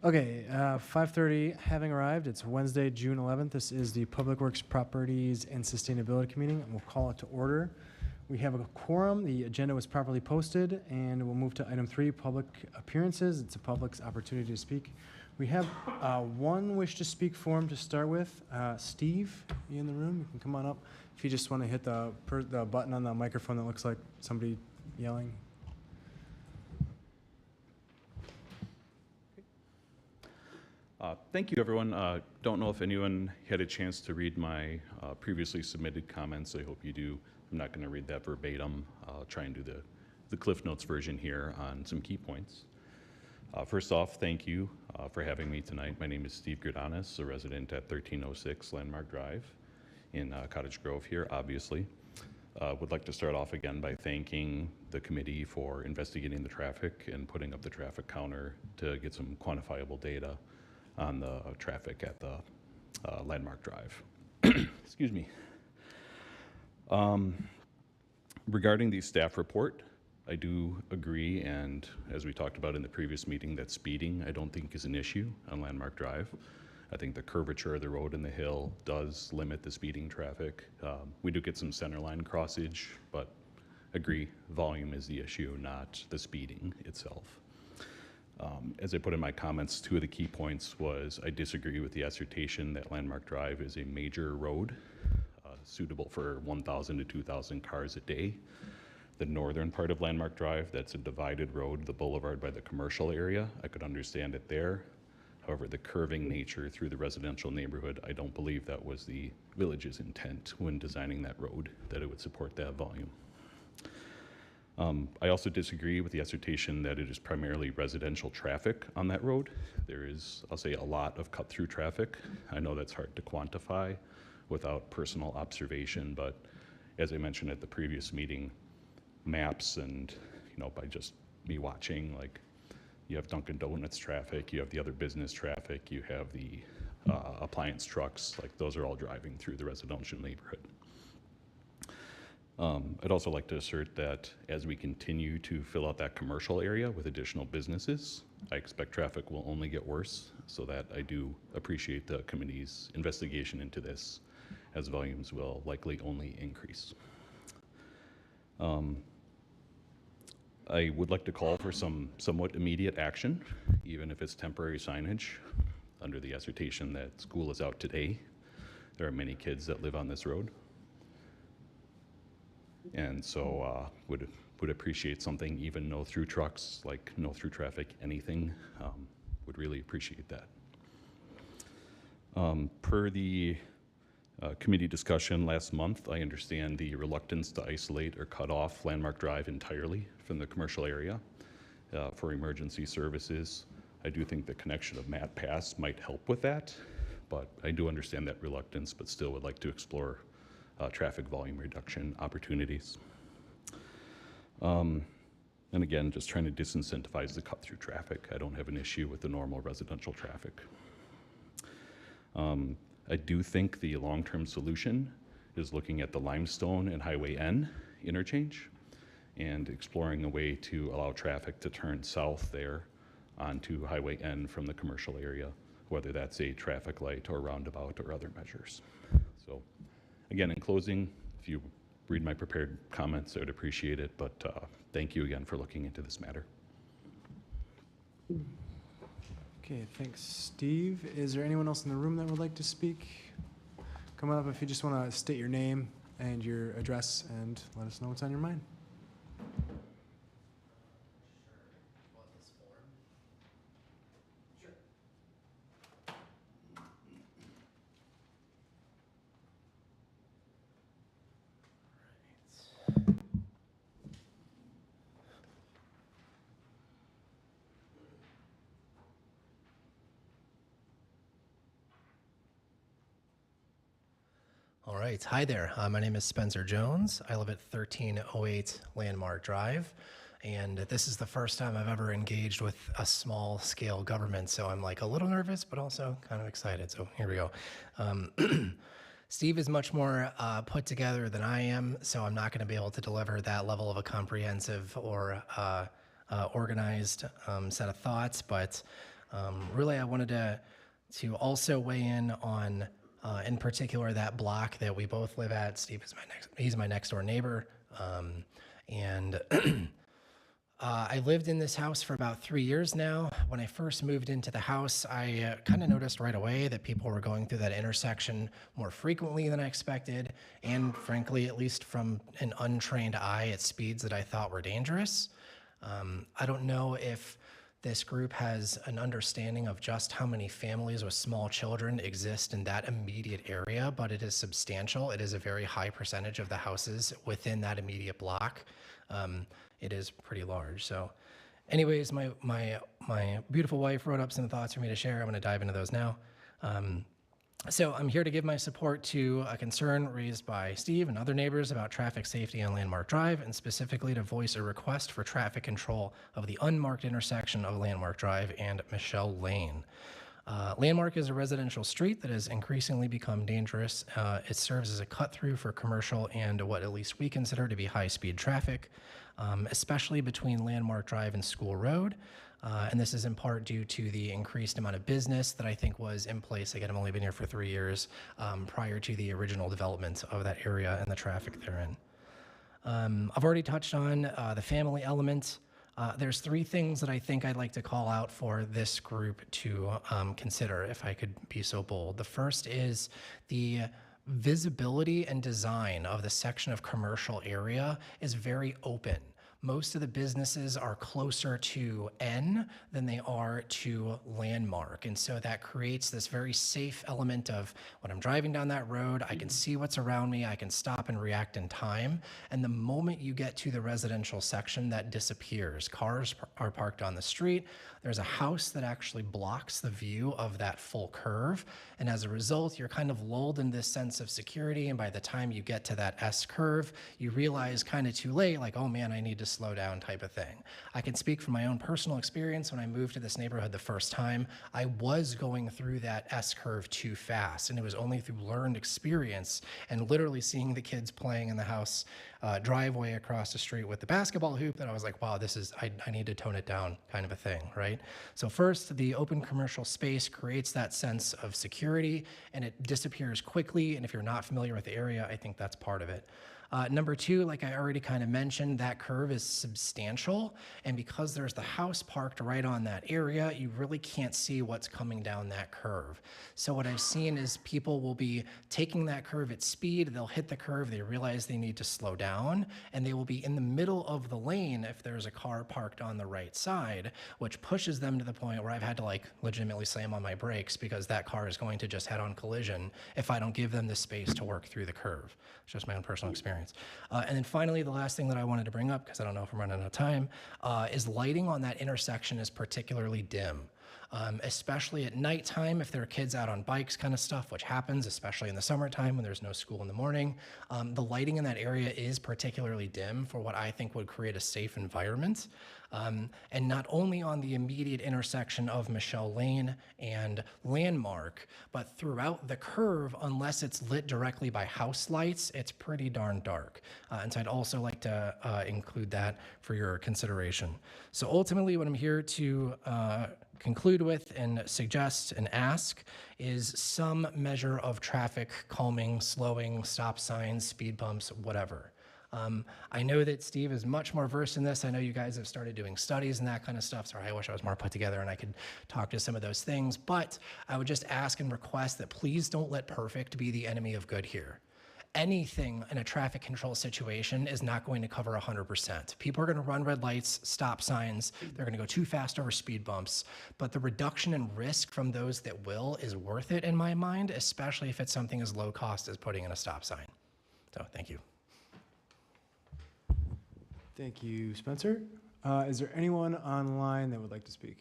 Okay, 5:30 having arrived. It's Wednesday, June 11th. This is the Public Works Properties and Sustainability Committee, and we'll call it to order. We have a quorum. The agenda was properly posted, and we'll move to item 3, public appearances. It's a public's opportunity to speak. We have one wish to speak form to start with. Steve, you in the room? You can come on up. If you just want to hit the button on the microphone that looks like somebody yelling. Thank you, everyone. Don't know if anyone had a chance to read my previously submitted comments. I hope you do. I'm not going to read that verbatim. I'll try and do the Cliff Notes version here on some key points. First off, thank you for having me tonight. My name is Steve Gridanis, a resident at 1306 Landmark Drive in Cottage Grove here, obviously. Would like to start off again by thanking the committee for investigating the traffic and putting up the traffic counter to get some quantifiable data on the traffic at the Landmark Drive. Excuse me. Regarding the staff report, I do agree, and as we talked about in the previous meeting, that speeding I don't think is an issue on Landmark Drive. I think the curvature of the road and the hill does limit the speeding traffic. We do get some centerline crossage, but agree, volume is the issue, not the speeding itself. As I put in my comments, two of the key points was I disagree with the assertion that Landmark Drive is a major road suitable for 1,000 to 2,000 cars a day. The northern part of Landmark Drive, that's a divided road, the boulevard by the commercial area, I could understand it there. However, the curving nature through the residential neighborhood, I don't believe that was the village's intent when designing that road, that it would support that volume. I also disagree with the assertion that it is primarily residential traffic on that road. There is, I'll say, a lot of cut-through traffic. I know that's hard to quantify without personal observation, but as I mentioned at the previous meeting, maps and, by just me watching, like, you have Dunkin' Donuts traffic, you have the other business traffic, you have the appliance trucks, like those are all driving through the residential neighborhood. I'd also like to assert that as we continue to fill out that commercial area with additional businesses, I expect traffic will only get worse, so that I do appreciate the committee's investigation into this, as volumes will likely only increase. I would like to call for some somewhat immediate action, even if it's temporary signage, under the assertion that school is out today. There are many kids that live on this road. And so would appreciate something, even no through trucks, like no through traffic, anything, would really appreciate that. Per the committee discussion last month, I understand the reluctance to isolate or cut off Landmark Drive entirely from the commercial area for emergency services. I do think the connection of Matt Pass might help with that, but I do understand that reluctance, but still would like to explore traffic volume reduction opportunities. And again, just trying to disincentivize the cut-through traffic. I don't have an issue with the normal residential traffic. I do think the long-term solution is looking at the Limestone and Highway N interchange and exploring a way to allow traffic to turn south there onto Highway N from the commercial area, whether that's a traffic light or roundabout or other measures. So again, in closing, if you read my prepared comments, I would appreciate it, but thank you again for looking into this matter. Okay, thanks, Steve. Is there anyone else in the room that would like to speak? Come on up if you just want to state your name and your address and let us know what's on your mind. All right, hi there. My name is Spencer Jones. I live at 1308 Landmark Drive, and this is the first time I've ever engaged with a small-scale government, so I'm like a little nervous, but also kind of excited, so here we go. Steve is much more put together than I am, so I'm not going to be able to deliver that level of a comprehensive or organized set of thoughts, but Really, I wanted to also weigh in particular, that block that we both live at. Steve is he's my next door neighbor. And I lived in this house for about 3 years now. When I first moved into the house, I kind of noticed right away that people were going through that intersection more frequently than I expected, and frankly, at least from an untrained eye, at speeds that I thought were dangerous. I don't know if this group has an understanding of just how many families with small children exist in that immediate area, but it is substantial. It is a very high percentage of the houses within that immediate block. It is pretty large. So anyways, my beautiful wife wrote up some thoughts for me to share. I'm going to dive into those now. So I'm here to give my support to a concern raised by Steve and other neighbors about traffic safety on Landmark Drive, and specifically to voice a request for traffic control of the unmarked intersection of Landmark Drive and Michelle Lane. Landmark is a residential street that has increasingly become dangerous. It serves as a cut-through for commercial and what at least we consider to be high-speed traffic, especially between Landmark Drive and School Road. And this is in part due to the increased amount of business that I think was in place. Again, I've only been here for 3 years, prior to the original development of that area and the traffic therein. I've already touched on the family element. There's 3 things that I think I'd like to call out for this group to consider, if I could be so bold. The first is the visibility and design of the section of commercial area is very open. Most of the businesses are closer to N than they are to Landmark. And so that creates this very safe element of when I'm driving down that road, I can see what's around me, I can stop and react in time. And the moment you get to the residential section, that disappears. Cars are parked on the street. There's a house that actually blocks the view of that full curve. And as a result, you're kind of lulled in this sense of security. And by the time you get to that S curve, you realize kind of too late, like, oh man, I need to slow down type of thing. I can speak from my own personal experience. When I moved to this neighborhood the first time, I was going through that S curve too fast. And it was only through learned experience and literally seeing the kids playing in the house driveway across the street with the basketball hoop that I was like, wow, this is, I need to tone it down kind of a thing, right? So first, the open commercial space creates that sense of security and it disappears quickly. And if you're not familiar with the area, I think that's part of it. Number 2, like I already kind of mentioned, that curve is substantial. And because there's the house parked right on that area, you really can't see what's coming down that curve. So what I've seen is people will be taking that curve at speed. They'll hit the curve. They realize they need to slow down. And they will be in the middle of the lane if there's a car parked on the right side, which pushes them to the point where I've had to like legitimately slam on my brakes because that car is going to just head on collision if I don't give them the space to work through the curve. It's just my own personal experience. And then finally, the last thing that I wanted to bring up, because I don't know if I'm running out of time, is lighting on that intersection is particularly dim. Especially at nighttime, if there are kids out on bikes kind of stuff, which happens, especially in the summertime when there's no school in the morning. The lighting in that area is particularly dim for what I think would create a safe environment. And not only on the immediate intersection of Michelle Lane and Landmark, but throughout the curve, unless it's lit directly by house lights, it's pretty darn dark. And so I'd also like to include that for your consideration. So ultimately, what I'm here to conclude with and suggest and ask is some measure of traffic calming, slowing, stop signs, speed bumps, whatever. I know that Steve is much more versed in this. I know you guys have started doing studies and that kind of stuff. Sorry, I wish I was more put together and I could talk to some of those things. But I would just ask and request that please don't let perfect be the enemy of good here. Anything in a traffic control situation is not going to cover 100%. People are going to run red lights, stop signs. They're going to go too fast over speed bumps. But the reduction in risk from those that will is worth it in my mind, especially if it's something as low cost as putting in a stop sign. So thank you. Thank you, Spencer. Is there anyone online that would like to speak?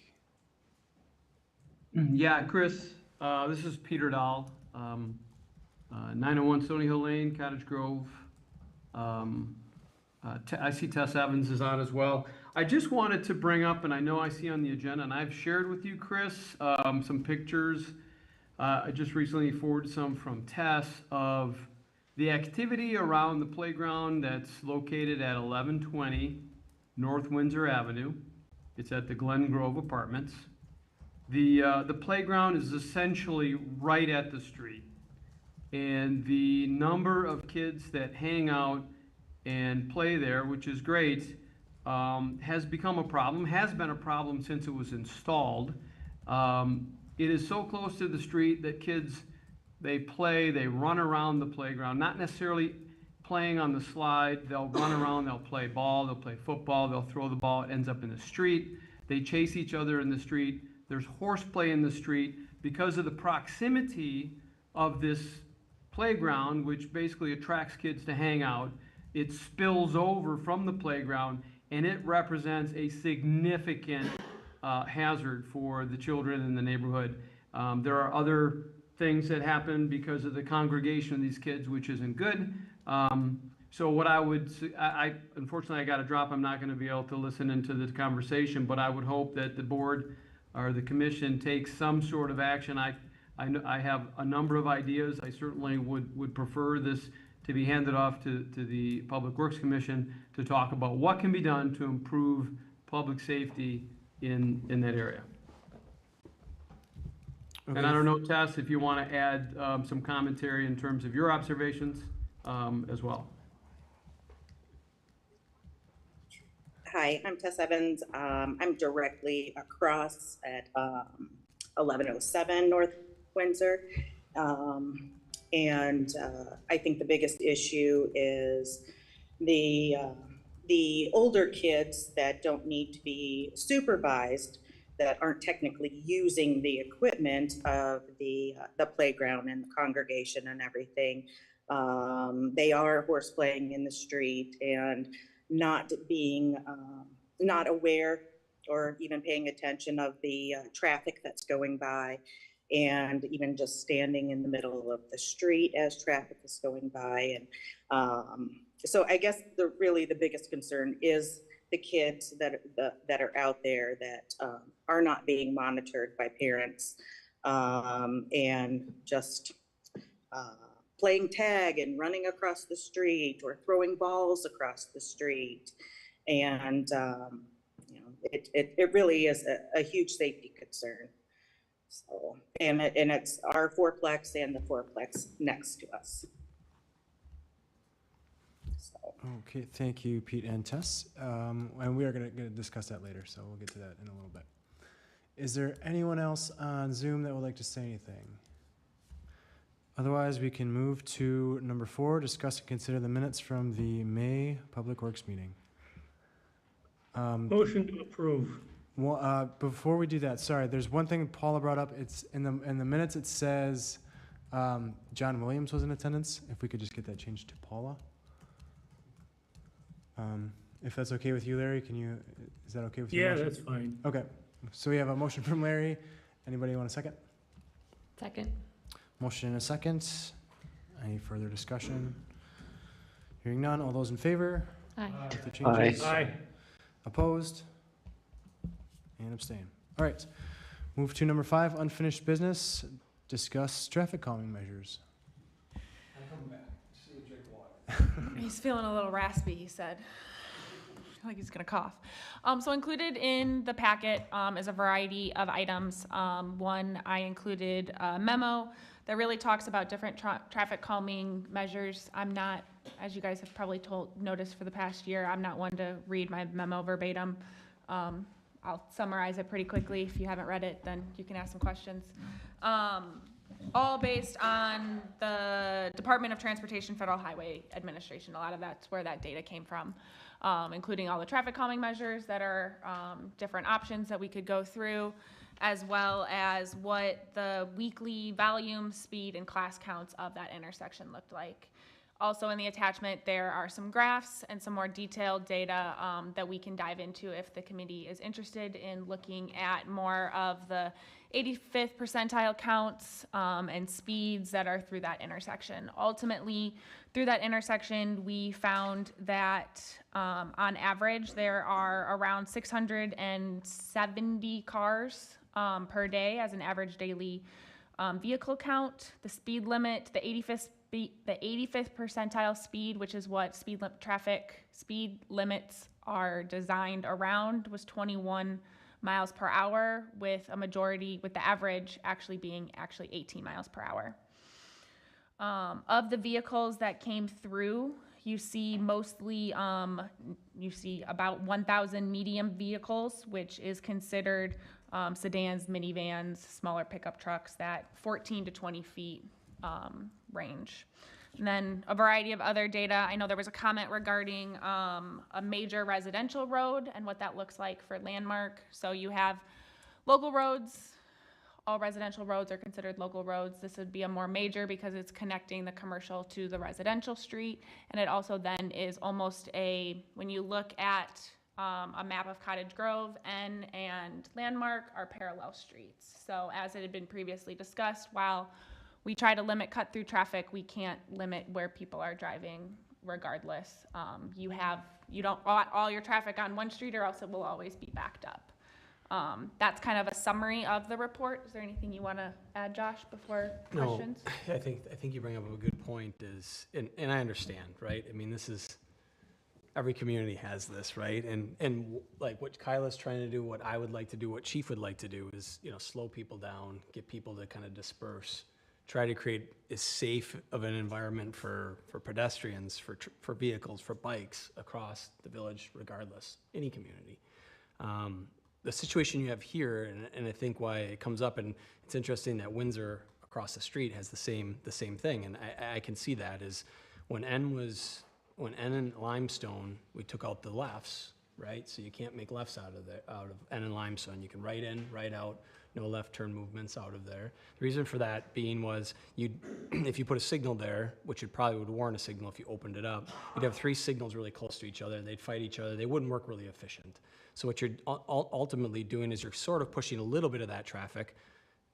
Yeah, Chris, this is Peter Dahl, 901 Stony Hill Lane, Cottage Grove. I see Tess Evans is on as well. I just wanted to bring up, and I know I see on the agenda, and I've shared with you, Chris, some pictures. I just recently forwarded some from Tess of the activity around the playground that's located at 1120 North Windsor Avenue. It's at the Glen Grove Apartments. The playground is essentially right at the street. And the number of kids that hang out and play there, which is great, has become a problem, has been a problem since it was installed. It is so close to the street that kids, they play, they run around the playground, not necessarily playing on the slide. They'll run around, they'll play ball, they'll play football, they'll throw the ball, it ends up in the street. They chase each other in the street. There's horseplay in the street because of the proximity of this playground, which basically attracts kids to hang out. It spills over from the playground, and it represents a significant hazard for the children in the neighborhood. There are other things that happen because of the congregation of these kids, which isn't good. So what I would, unfortunately I got to drop, I'm not going to be able to listen into the conversation, but I would hope that the board or the commission takes some sort of action. I have a number of ideas. I certainly would prefer this to be handed off to the Public Works Commission to talk about what can be done to improve public safety in that area. Okay. And I don't know, Tess, if you want to add some commentary in terms of your observations as well. Hi, I'm Tess Evans. I'm directly across at 1107 North Windsor. And I think the biggest issue is the older kids that don't need to be supervised, that aren't technically using the equipment of the playground and the congregation and everything. They are horseplaying in the street and not being, not aware or even paying attention of the traffic that's going by, and even just standing in the middle of the street as traffic is going by. And so I guess really the biggest concern is the kids that are out there that are not being monitored by parents, and just playing tag and running across the street or throwing balls across the street. And it really is a huge safety concern. So, and it's our fourplex and the fourplex next to us. So. Okay, thank you, Pete and Tess. And we are going to discuss that later, so we'll get to that in a little bit. Is there anyone else on Zoom that would like to say anything? Otherwise, we can move to number 4, discuss and consider the minutes from the May Public Works meeting. Motion to approve. Well, before we do that, sorry, there's one thing Paula brought up. It's in the minutes. It says John Williams was in attendance. If we could just get that changed to Paula. If that's okay with you, Larry, is that okay with you? Yeah, that's fine. Okay, so we have a motion from Larry. Anybody want a second? Second. Motion and a second. Any further discussion? Hearing none. All those in favor? Aye. With the changes? Aye. Opposed? And abstain. All right. Move to number 5, unfinished business. Discuss traffic calming measures. He's feeling a little raspy, he said. Like he's gonna cough. So included in the packet is a variety of items. One, I included a memo that really talks about different traffic calming measures. I'm not, as you guys have probably noticed for the past year, I'm not one to read my memo verbatim. I'll summarize it pretty quickly. If you haven't read it, then you can ask some questions. All based on the Department of Transportation Federal Highway Administration. A lot of that's where that data came from, including all the traffic calming measures that are different options that we could go through, as well as what the weekly volume, speed, and class counts of that intersection looked like. Also in the attachment, there are some graphs and some more detailed data that we can dive into if the committee is interested in looking at more of the 85th percentile counts and speeds that are through that intersection. Ultimately, through that intersection, we found that on average, there are around 670 cars per day as an average daily vehicle count. The speed limit, the 85th percentile speed, which is what traffic speed limits are designed around, was 21 miles per hour, with the average actually being 18 miles per hour. Of the vehicles that came through, you see about 1,000 medium vehicles, which is considered sedans, minivans, smaller pickup trucks, that 14 to 20 feet range. And then a variety of other data. I know there was a comment regarding a major residential road and what that looks like for Landmark. So you have local roads. All residential roads are considered local roads. This would be a more major because it's connecting the commercial to the residential street. And it also then is almost when you look at a map of Cottage Grove, N and Landmark are parallel streets. So as it had been previously discussed, while we try to limit cut-through traffic, we can't limit where people are driving regardless. You don't want all your traffic on one street or else it will always be backed up. That's kind of a summary of the report. Is there anything you want to add, Josh, before questions? No, I think you bring up a good point and I understand, right? I mean, every community has this, right? And like what Kyla's trying to do, what I would like to do, what Chief would like to do is, slow people down, get people to kind of disperse, try to create as safe of an environment for pedestrians, for vehicles, for bikes across the village, regardless, any community. The situation you have here, and I think why it comes up, and it's interesting that Windsor across the street has the same thing, and I can see that is when N and Limestone, we took out the lefts, right? So you can't make lefts out of N and Limestone. You can right in, right out, no left turn movements out of there. The reason for that being was if you put a signal there, which it probably would warn a signal if you opened it up, you'd have three signals really close to each other. They'd fight each other. They wouldn't work really efficient. So what you're ultimately doing is you're sort of pushing a little bit of that traffic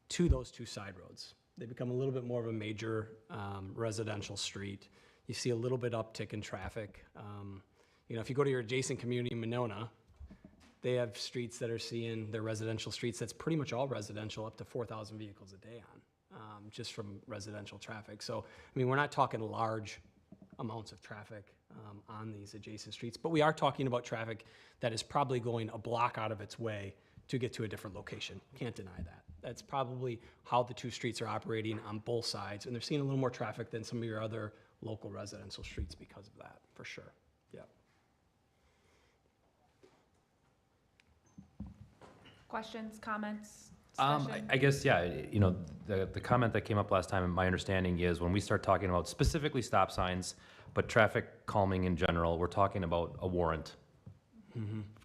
to those two side roads. They become a little bit more of a major residential street. You see a little bit uptick in traffic. If you go to your adjacent community in Monona, they have streets that are seeing their residential streets. That's pretty much all residential, up to 4,000 vehicles a day just from residential traffic. So, we're not talking large amounts of traffic on these adjacent streets, but we are talking about traffic that is probably going a block out of its way to get to a different location. Can't deny that. That's probably how the two streets are operating on both sides, and they're seeing a little more traffic than some of your other local residential streets because of that, for sure. Yeah. Questions, comments, discussion? I guess, yeah, the comment that came up last time, my understanding is when we start talking about specifically stop signs, but traffic calming in general, we're talking about a warrant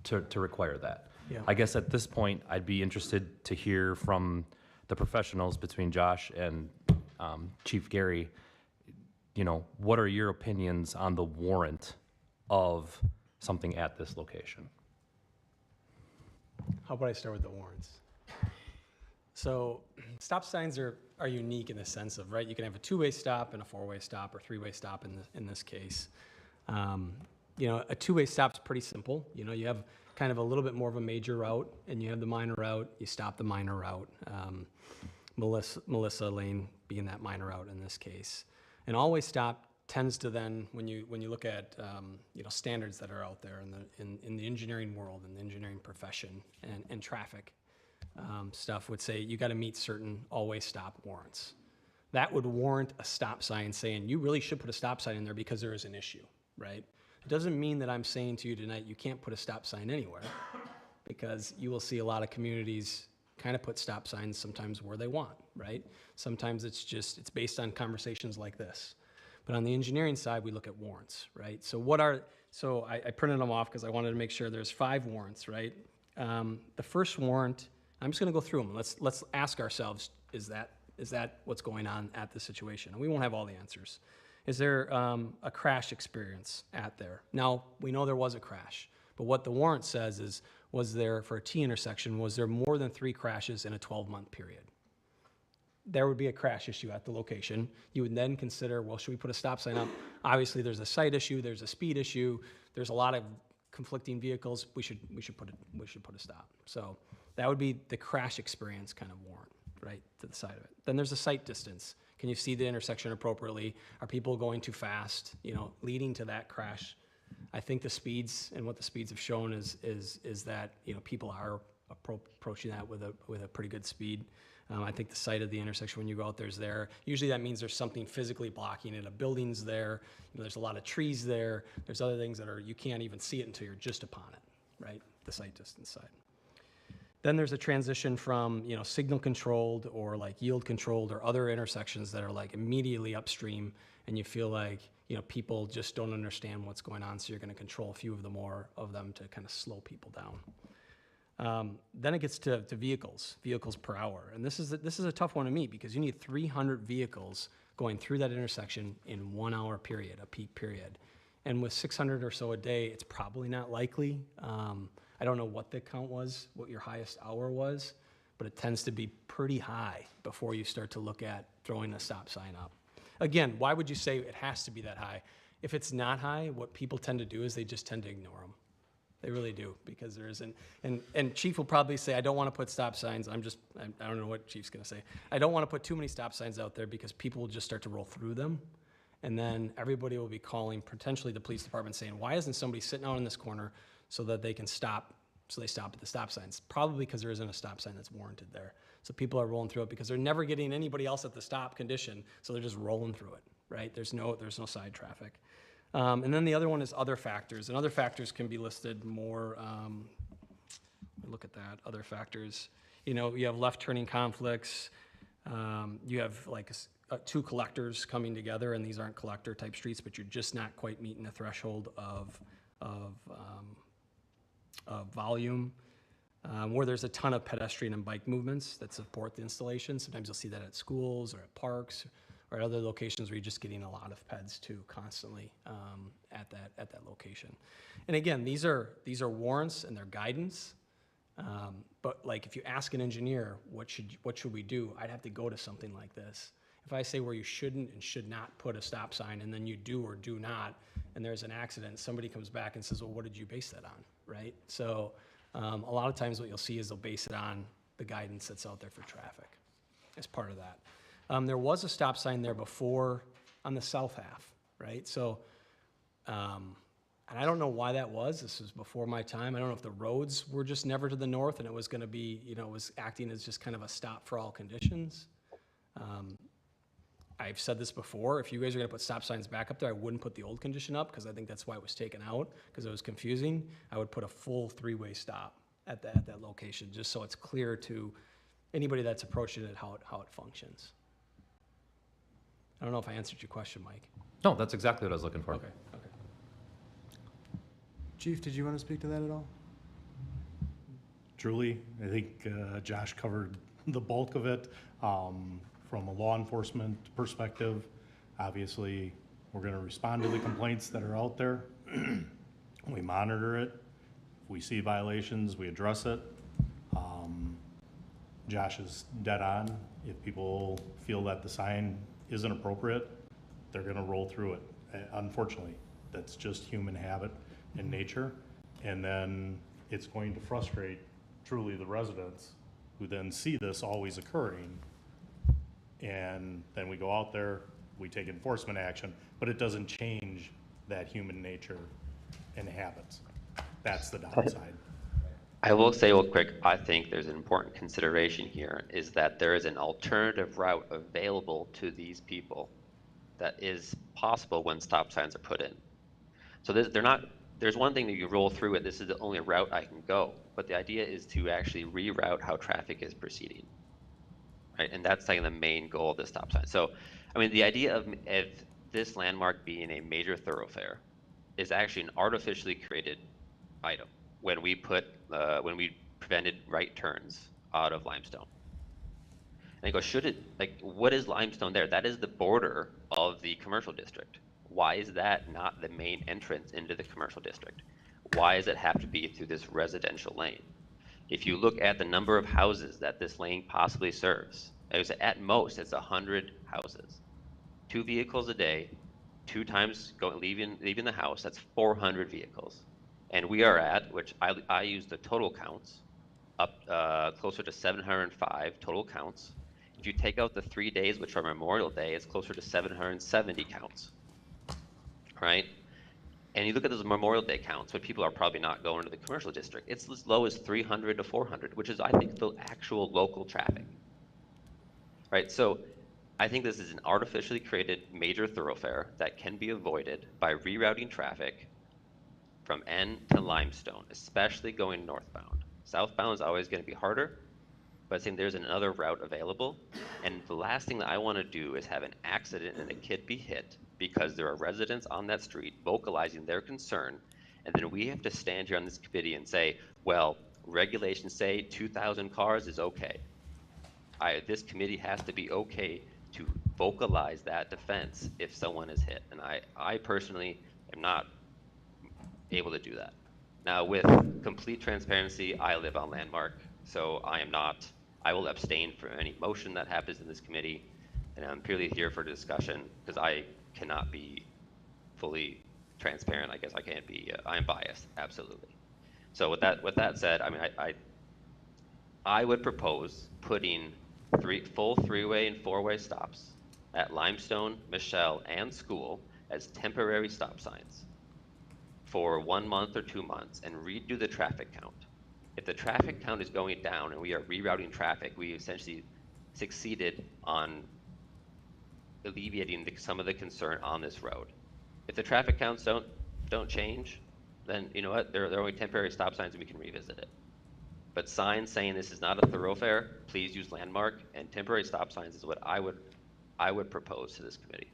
to require that. Yeah. I guess at this point, I'd be interested to hear from the professionals between Josh and Chief Gary, what are your opinions on the warrant of something at this location? How about I start with the warrants? So stop signs are unique in the sense of, right, you can have a two-way stop and a four-way stop or three-way stop in this case. A two-way stop's pretty simple. You have kind of a little bit more of a major route and you have the minor route, you stop the minor route. Melissa Lane being that minor route in this case. An always stop tends to then, when you look at standards that are out there in the engineering world and the engineering profession and traffic stuff would say you got to meet certain always stop warrants. That would warrant a stop sign saying you really should put a stop sign in there because there is an issue, right? It doesn't mean that I'm saying to you tonight you can't put a stop sign anywhere, because you will see a lot of communities kind of put stop signs sometimes where they want, right? Sometimes it's based on conversations like this. But on the engineering side, we look at warrants, right? So I printed them off because I wanted to make sure there's 5 warrants, right? The first warrant, I'm just going to go through them. Let's ask ourselves, is that what's going on at the situation? And we won't have all the answers. Is there a crash experience at there? Now, we know there was a crash, but what the warrant says is, was there, for a T intersection, was there more than 3 crashes in a 12-month period? There would be a crash issue at the location. You would then consider, well, should we put a stop sign up? Obviously, there's a sight issue, there's a speed issue, there's a lot of conflicting vehicles. We should put a stop. So that would be the crash experience kind of warrant, right, to the side of it. Then there's a sight distance. Can you see the intersection appropriately? Are people going too fast, leading to that crash? I think the speeds and what the speeds have shown is that, people approaching that with a pretty good speed. I think the site of the intersection when you go out there's there. Usually that means there's something physically blocking it. A building's there. There's a lot of trees there. There's other things that you can't even see it until you're just upon it, right? The site distance side. Then there's a transition from, signal controlled or like yield controlled or other intersections that are like immediately upstream, and you feel like, people just don't understand what's going on, so you're gonna control a few of them to kind of slow people down. Then it gets to vehicles per hour. And this is a tough one to meet because you need 300 vehicles going through that intersection in 1 hour period, a peak period. And with 600 or so a day, it's probably not likely. I don't know what the count was, what your highest hour was, but it tends to be pretty high before you start to look at throwing a stop sign up. Again, why would you say it has to be that high? If it's not high, what people tend to do is they just tend to ignore them. They really do, because there isn't, and Chief will probably say, I don't want to put stop signs. I don't know what Chief's going to say. I don't want to put too many stop signs out there because people will just start to roll through them. And then everybody will be calling potentially the police department saying, why isn't somebody sitting out in this corner so that they can stop, so they stop at the stop signs? Probably because there isn't a stop sign that's warranted there. So people are rolling through it because they're never getting anybody else at the stop condition, so they're just rolling through it, right? There's no side traffic. And then the other one is other factors, and other factors can be listed more, look at that, other factors. You have left turning conflicts, you have like two collectors coming together, and these aren't collector type streets, but you're just not quite meeting the threshold of volume, where there's a ton of pedestrian and bike movements that support the installation. Sometimes you'll see that at schools or at parks or at other locations where you're just getting a lot of peds too constantly at that location. And again, these are warrants and they're guidance. But like if you ask an engineer, what should we do? I'd have to go to something like this. If I say where you shouldn't and should not put a stop sign, and then you do or do not, and there's an accident, somebody comes back and says, well, what did you base that on, right? So a lot of times what you'll see is they'll base it on the guidance that's out there for traffic as part of that. There was a stop sign there before on the south half, right? So, and I don't know why that was. This was before my time. I don't know if the roads were just never to the north and it was gonna be, it was acting as just kind of a stop for all conditions. I've said this before, if you guys are gonna put stop signs back up there, I wouldn't put the old condition up because I think that's why it was taken out, because it was confusing. I would put a full three-way stop at that location, just so it's clear to anybody that's approaching it how it functions. I don't know if I answered your question, Mike. No, that's exactly what I was looking for. Okay. Chief, did you want to speak to that at all? Truly, I think Josh covered the bulk of it. From a law enforcement perspective, obviously, we're going to respond to the complaints that are out there. We monitor it. If we see violations, we address it. Josh is dead on. If people feel that the sign isn't appropriate, they're going to roll through it. Unfortunately, that's just human habit and nature. And then it's going to frustrate truly the residents who then see this always occurring. And then we go out there, we take enforcement action, but it doesn't change that human nature and habits. That's the downside. I will say real quick, I think there's an important consideration here is that there is an alternative route available to these people that is possible when stop signs are put in. So there's one thing that you roll through it, this is the only route I can go, but the idea is to actually reroute how traffic is proceeding. Right? And that's like the main goal of the stop sign. So, I mean, the idea of this landmark being a major thoroughfare is actually an artificially created item when we prevented right turns out of limestone. And I go, what is limestone there? That is the border of the commercial district. Why is that not the main entrance into the commercial district? Why does it have to be through this residential lane? If you look at the number of houses that this lane possibly serves, at most it's 100 houses. 2 vehicles a day, 2 times leaving the house, that's 400 vehicles. And we are at, which I use the total counts, up closer to 705 total counts. If you take out the 3 days, which are Memorial Day, it's closer to 770 counts, right? And you look at those Memorial Day counts, when people are probably not going to the commercial district, it's as low as 300 to 400, which is, I think, the actual local traffic. Right? So I think this is an artificially created major thoroughfare that can be avoided by rerouting traffic from N to Limestone, especially going northbound. Southbound is always going to be harder, but I think there's another route available. And the last thing that I want to do is have an accident and a kid be hit because there are residents on that street vocalizing their concern. And then we have to stand here on this committee and say, well, regulations say 2,000 cars is okay. This committee has to be okay to vocalize that defense if someone is hit. And I personally am not able to do that. Now, with complete transparency, I live on Landmark, so I will abstain from any motion that happens in this committee, and I'm purely here for discussion because I cannot be fully transparent. I guess I can't be, I am biased, absolutely. So with that said, I mean, I would propose putting full three-way and four-way stops at Limestone, Michelle, and School as temporary stop signs for 1 month or 2 months and redo the traffic count. If the traffic count is going down and we are rerouting traffic, we essentially succeeded on alleviating some of the concern on this road. If the traffic counts don't change, then you know what, they're only temporary stop signs and we can revisit it. But signs saying this is not a thoroughfare, please use Landmark, and temporary stop signs is what I would propose to this committee.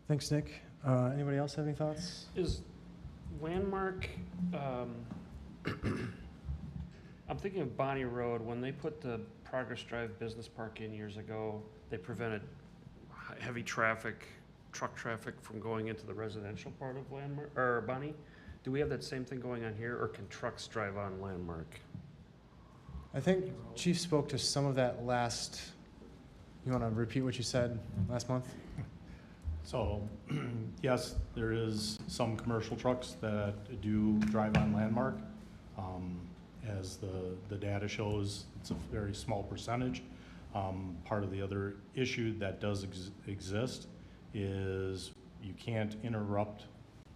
Thanks, Nick. Anybody else have any thoughts? Is Landmark, I'm thinking of Bonnie Road, when they put the Progress Drive Business Park in years ago, they prevented heavy traffic, truck traffic from going into the residential part of Landmark, or Bonnie. Do we have that same thing going on here, or can trucks drive on Landmark? I think Chief spoke to some of that last, you want to repeat what you said last month? So, yes, there is some commercial trucks that do drive on Landmark. As the data shows, it's a very small percentage. Part of the other issue that does exist is you can't interrupt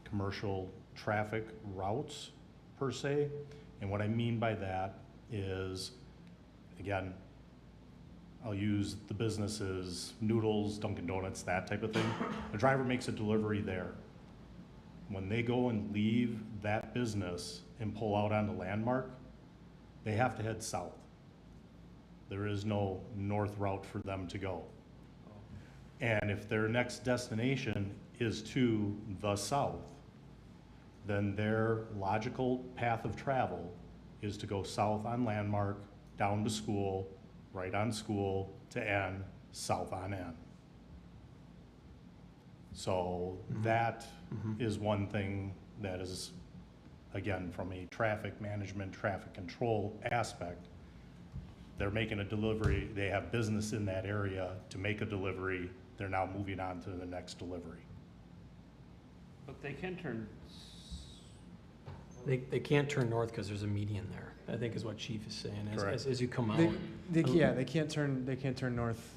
commercial traffic routes per se. And what I mean by that is, again, I'll use the businesses, Noodles, Dunkin' Donuts, that type of thing. The driver makes a delivery there. When they go and leave that business and pull out onto Landmark, they have to head south. There is no north route for them to go. And if their next destination is to the south, then their logical path of travel is to go south on Landmark, down to School, right on School, to N, south on N. So that is one thing that is, again, from a traffic management, traffic control aspect, they're making a delivery, they have business in that area to make a delivery, they're now moving on to the next delivery. But they can turn. They can't turn north because there's a median there, I think is what Chief is saying, as you come out. They can't turn north.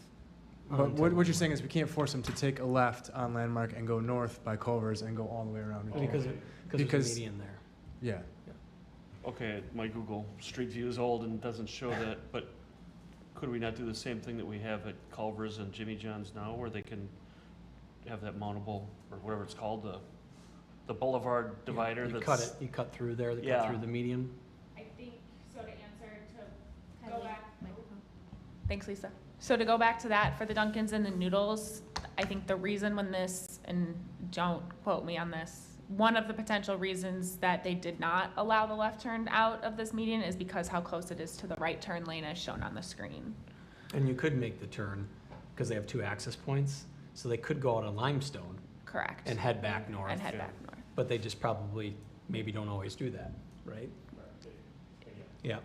But what you're saying is we can't force them to take a left on Landmark and go north by Culver's and go all the way around. Because there's a median there. Yeah. Okay, my Google Street View is old and doesn't show that, but could we not do the same thing that we have at Culver's and Jimmy John's now, where they can have that mountable, or whatever it's called, the boulevard divider? You cut through there, cut through the median. I think, so to answer, to go back. Thanks, Lisa. So to go back to that, for the Dunkins and the Noodles, I think the reason when this, and don't quote me on this, one of the potential reasons that they did not allow the left turn out of this median is because how close it is to the right turn lane as shown on the screen. And you could make the turn, because they have 2 access points, so they could go out on Limestone. Correct. And head back north. And head back north. But they just probably maybe don't always do that, right? Yeah.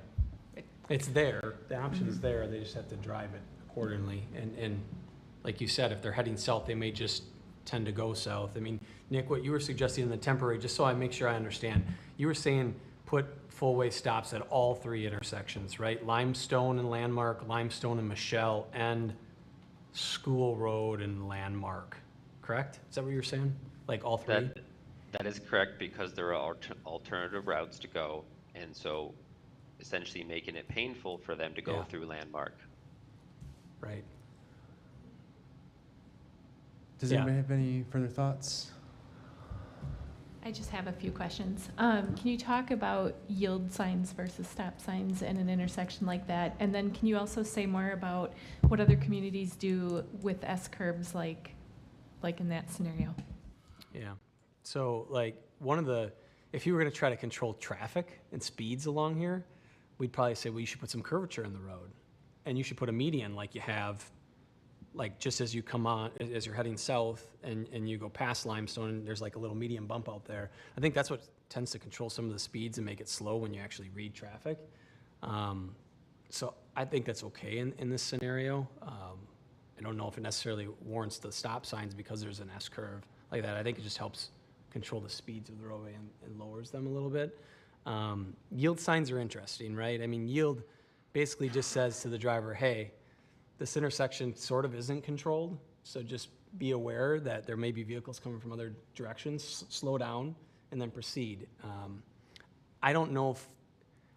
It's there, the option is there, they just have to drive it accordingly. And like you said, if they're heading south, they may just tend to go south. I mean, Nick, what you were suggesting in the temporary, just so I make sure I understand, you were saying put full-way stops at all 3 intersections, right? Limestone and Landmark, Limestone and Michelle, and School Road and Landmark, correct? Is that what you were saying? Like all three? That is correct, because there are alternative routes to go, and so essentially making it painful for them to go Yeah. through Landmark. Right. Does Yeah. anybody have any further thoughts? I just have a few questions. Can you talk about yield signs versus stop signs in an intersection like that? And then can you also say more about what other communities do with S-curves like in that scenario? Yeah. So like if you were gonna try to control traffic and speeds along here, we'd probably say, well, you should put some curvature in the road. And you should put a median like you have, like just as you come on, as you're heading south and you go past Limestone, there's like a little median bump out there. I think that's what tends to control some of the speeds and make it slow when you actually read traffic. So I think that's okay in this scenario. I don't know if it necessarily warrants the stop signs because there's an S-curve like that. I think it just helps control the speeds of the roadway and lowers them a little bit. Yield signs are interesting, right? I mean, yield basically just says to the driver, hey, this intersection sort of isn't controlled, so just be aware that there may be vehicles coming from other directions, slow down, and then proceed. I don't know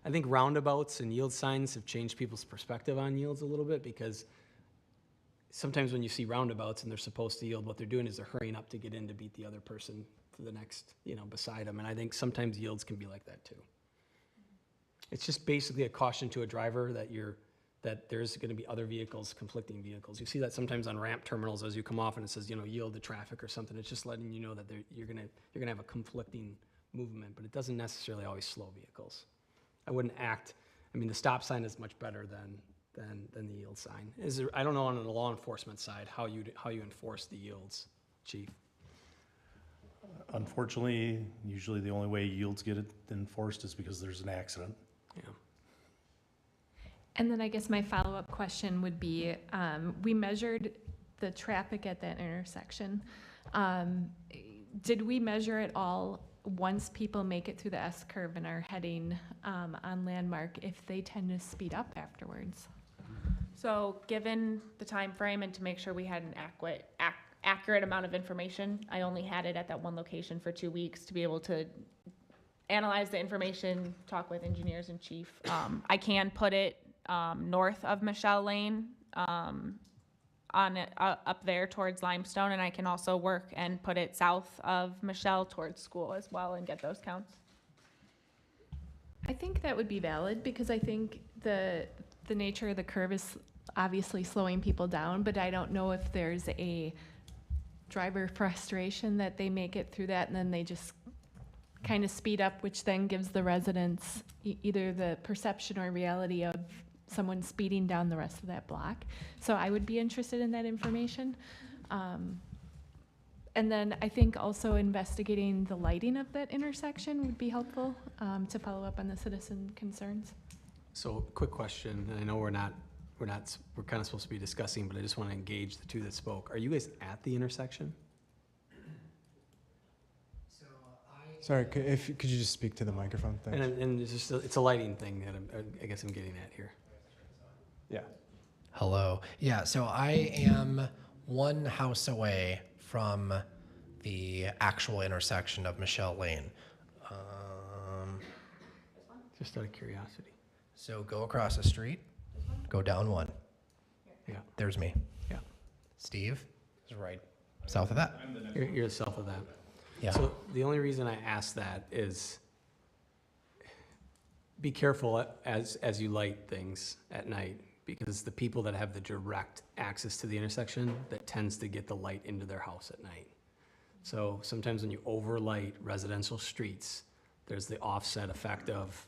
I think roundabouts and yield signs have changed people's perspective on yields a little bit, because sometimes when you see roundabouts and they're supposed to yield, what they're doing is they're hurrying up to get in to beat the other person to the next, beside them, and I think sometimes yields can be like that too. It's just basically a caution to a driver that there's going to be other vehicles, conflicting vehicles. You see that sometimes on ramp terminals as you come off and it says, yield to traffic or something. It's just letting you know that you're going to have a conflicting movement, but it doesn't necessarily always slow vehicles. I wouldn't the stop sign is much better than the yield sign. I don't know on the law enforcement side how you enforce the yields, Chief. Unfortunately, usually the only way yields get enforced is because there's an accident. Yeah. And then I guess my follow-up question would be, we measured the traffic at that intersection. Did we measure it all once people make it through the S-curve and are heading on Landmark, if they tend to speed up afterwards? So given the time frame and to make sure we had an accurate amount of information, I only had it at that one location for 2 weeks to be able to analyze the information, talk with engineers and chief. I can put it north of Michelle Lane, up there towards Limestone, and I can also work and put it south of Michelle towards school as well and get those counts. I think that would be valid, because I think the nature of the curve is obviously slowing people down, but I don't know if there's a driver frustration that they make it through that and then they just kind of speed up, which then gives the residents either the perception or reality of someone speeding down the rest of that block. So I would be interested in that information. And then I think also investigating the lighting of that intersection would be helpful to follow up on the citizen concerns. So quick question, and I know we're kind of supposed to be discussing, but I just want to engage the two that spoke. Are you guys at the intersection? Sorry, could you just speak to the microphone? Thanks. And it's a lighting thing that I guess I'm getting at here. Yeah. Hello. Yeah, so I am one house away from the actual intersection of Michelle Lane. Just out of curiosity. So go across the street, go down one. Yeah. There's me. Yeah. Steve is right south of that. You're south of that. Yeah. So the only reason I ask that is be careful as you light things at night, because the people that have the direct access to the intersection, that tends to get the light into their house at night. So sometimes when you overlight residential streets, there's the offset effect of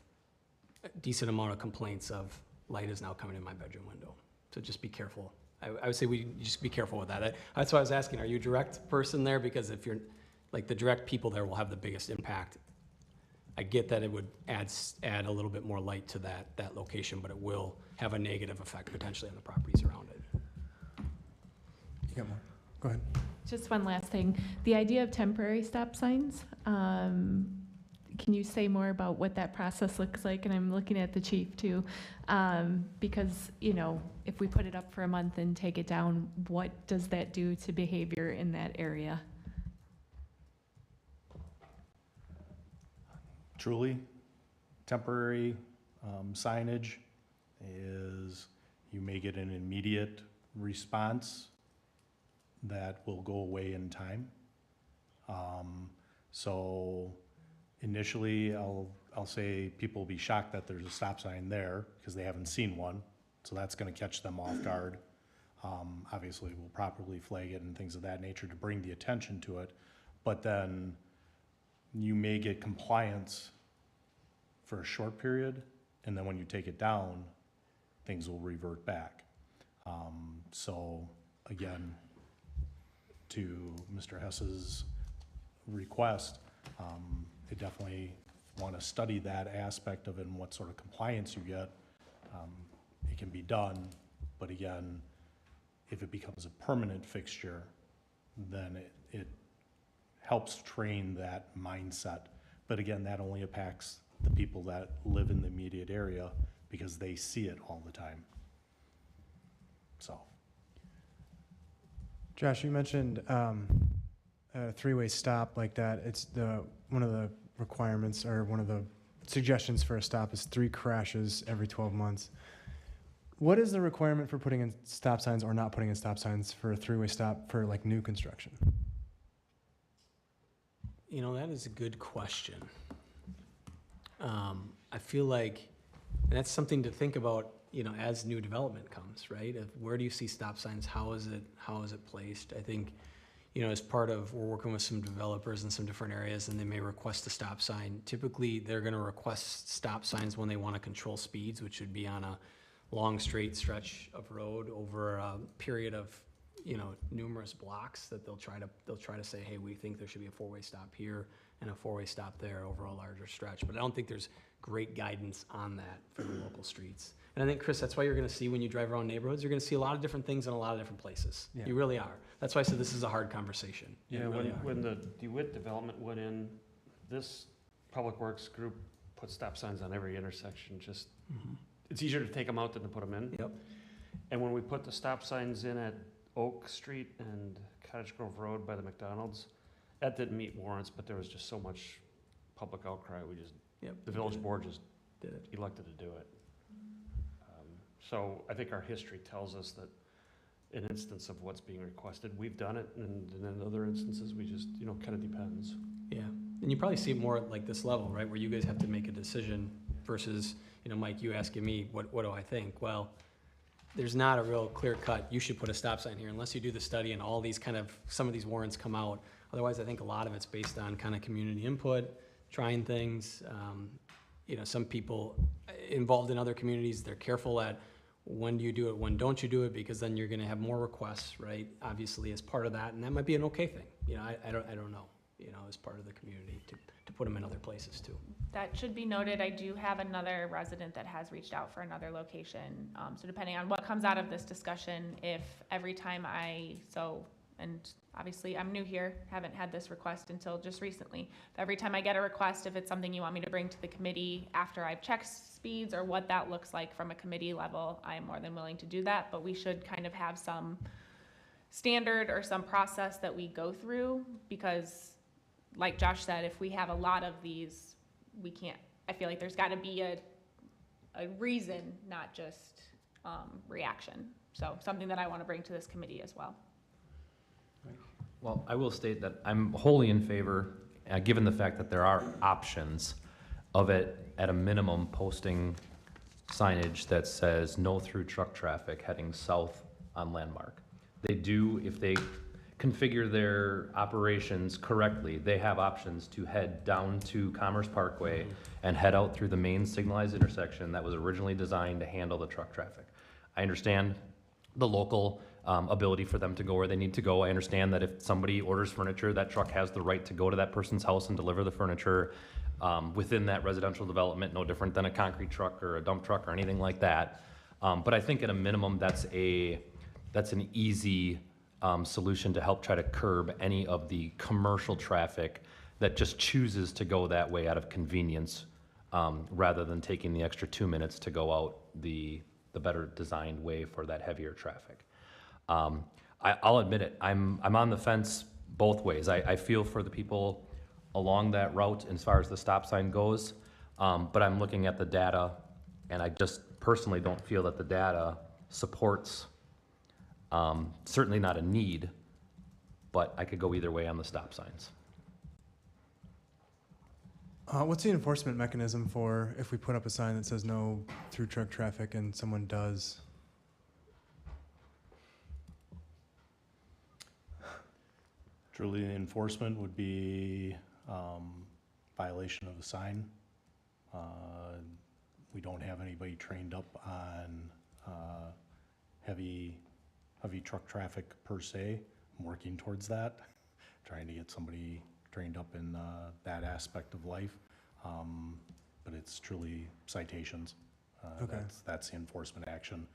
a decent amount of complaints of light is now coming in my bedroom window. So just be careful. I would say we just be careful with that. That's why I was asking, are you a direct person there? Because if you're, like, the direct people there will have the biggest impact. I get that it would add a little bit more light to that location, but it will have a negative effect potentially on the properties around it. You got more? Go ahead. Just one last thing. The idea of temporary stop signs, can you say more about what that process looks like? And I'm looking at the chief too, because, if we put it up for a month and take it down, what does that do to behavior in that area? truly, temporary signage is you may get an immediate response that will go away in time. So initially, I'll say people will be shocked that there's a stop sign there because they haven't seen one. So that's gonna catch them off guard. Obviously, we'll properly flag it and things of that nature to bring the attention to it. But then you may get compliance for a short period, and then when you take it down, things will revert back. So again, to Mr. Hess's request, I definitely want to study that aspect of it and what sort of compliance you get. It can be done, but again, if it becomes a permanent fixture, then it helps train that mindset. But again, that only impacts the people that live in the immediate area because they see it all the time. So. Josh, you mentioned a three-way stop like that. It's one of the requirements or one of the suggestions for a stop is 3 crashes every 12 months. What is the requirement for putting in stop signs or not putting in stop signs for a three-way stop for like new construction? You know, that is a good question. I feel like that's something to think about, you know, as new development comes, right? Of where do you see stop signs? How is it placed? I think, you know, as part of, we're working with some developers in some different areas and they may request a stop sign. Typically, they're gonna request stop signs when they wanna control speeds, which would be on a long straight stretch of road over a period of, you know, numerous blocks that they'll try to say, hey, we think there should be a 4-way stop here and a 4-way stop there over a larger stretch. But I don't think there's great guidance on that for the local streets. And I think, Chris, that's why you're gonna see when you drive around neighborhoods, you're gonna see a lot of different things in a lot of different places. Yeah. You really are. That's why I said this is a hard conversation. Yeah, You really are. when the DeWitt development went in, this Public Works group put stop signs on every intersection, just, it's easier to take them out than to put them in. Yep. And when we put the stop signs in at Oak Street and Cottage Grove Road by the McDonald's, that didn't meet warrants, but there was just so much public outcry, the village board just Did it. elected to do it. So I think our history tells us that in instance of what's being requested, we've done it, and in other instances, we just, you know, kind of depends. Yeah, and you probably see it more at like this level, right, where you guys have to make a decision versus, you know, Mike, you asking me, what do I think? Well, there's not a real clear cut, you should put a stop sign here, unless you do the study and all these some of these warrants come out. Otherwise, I think a lot of it's based on kind of community input, trying things. You know, some people involved in other communities, they're careful at when do you do it, when don't you do it, because then you're gonna have more requests, right? Obviously, as part of that, and that might be an okay thing. You know, I don't know, you know, as part of the community to put them in other places too. That should be noted. I do have another resident that has reached out for another location. So depending on what comes out of this discussion, if every time and obviously I'm new here, haven't had this request until just recently. If every time I get a request, if it's something you want me to bring to the committee after I've checked speeds or what that looks like from a committee level, I'm more than willing to do that, but we should kind of have some standard or some process that we go through, because like Josh said, if we have a lot of these, we can't, I feel like there's gotta be a reason, not just reaction. So something that I wanna bring to this committee as well. Well, I will state that I'm wholly in favor, given the fact that there are options of it, at a minimum, posting signage that says no through truck traffic heading south on Landmark. They do, if they configure their operations correctly, they have options to head down to Commerce Parkway and head out through the main signalized intersection that was originally designed to handle the truck traffic. I understand the local ability for them to go where they need to go. I understand that if somebody orders furniture, that truck has the right to go to that person's house and deliver the furniture within that residential development, no different than a concrete truck or a dump truck or anything like that. But I think at a minimum, that's an easy solution to help try to curb any of the commercial traffic that just chooses to go that way out of convenience rather than taking the extra 2 minutes to go out the better designed way for that heavier traffic. I'll admit it, I'm on the fence both ways. I feel for the people along that route as far as the stop sign goes. But I'm looking at the data, and I just personally don't feel that the data supports, certainly not a need, but I could go either way on the stop signs. What's the enforcement mechanism for if we put up a sign that says no through truck traffic and someone does? Truly, the enforcement would be violation of the sign. We don't have anybody trained up on heavy truck traffic per se. I'm working towards that, trying to get somebody trained up in that aspect of life. But it's truly citations. Okay. That's the enforcement action.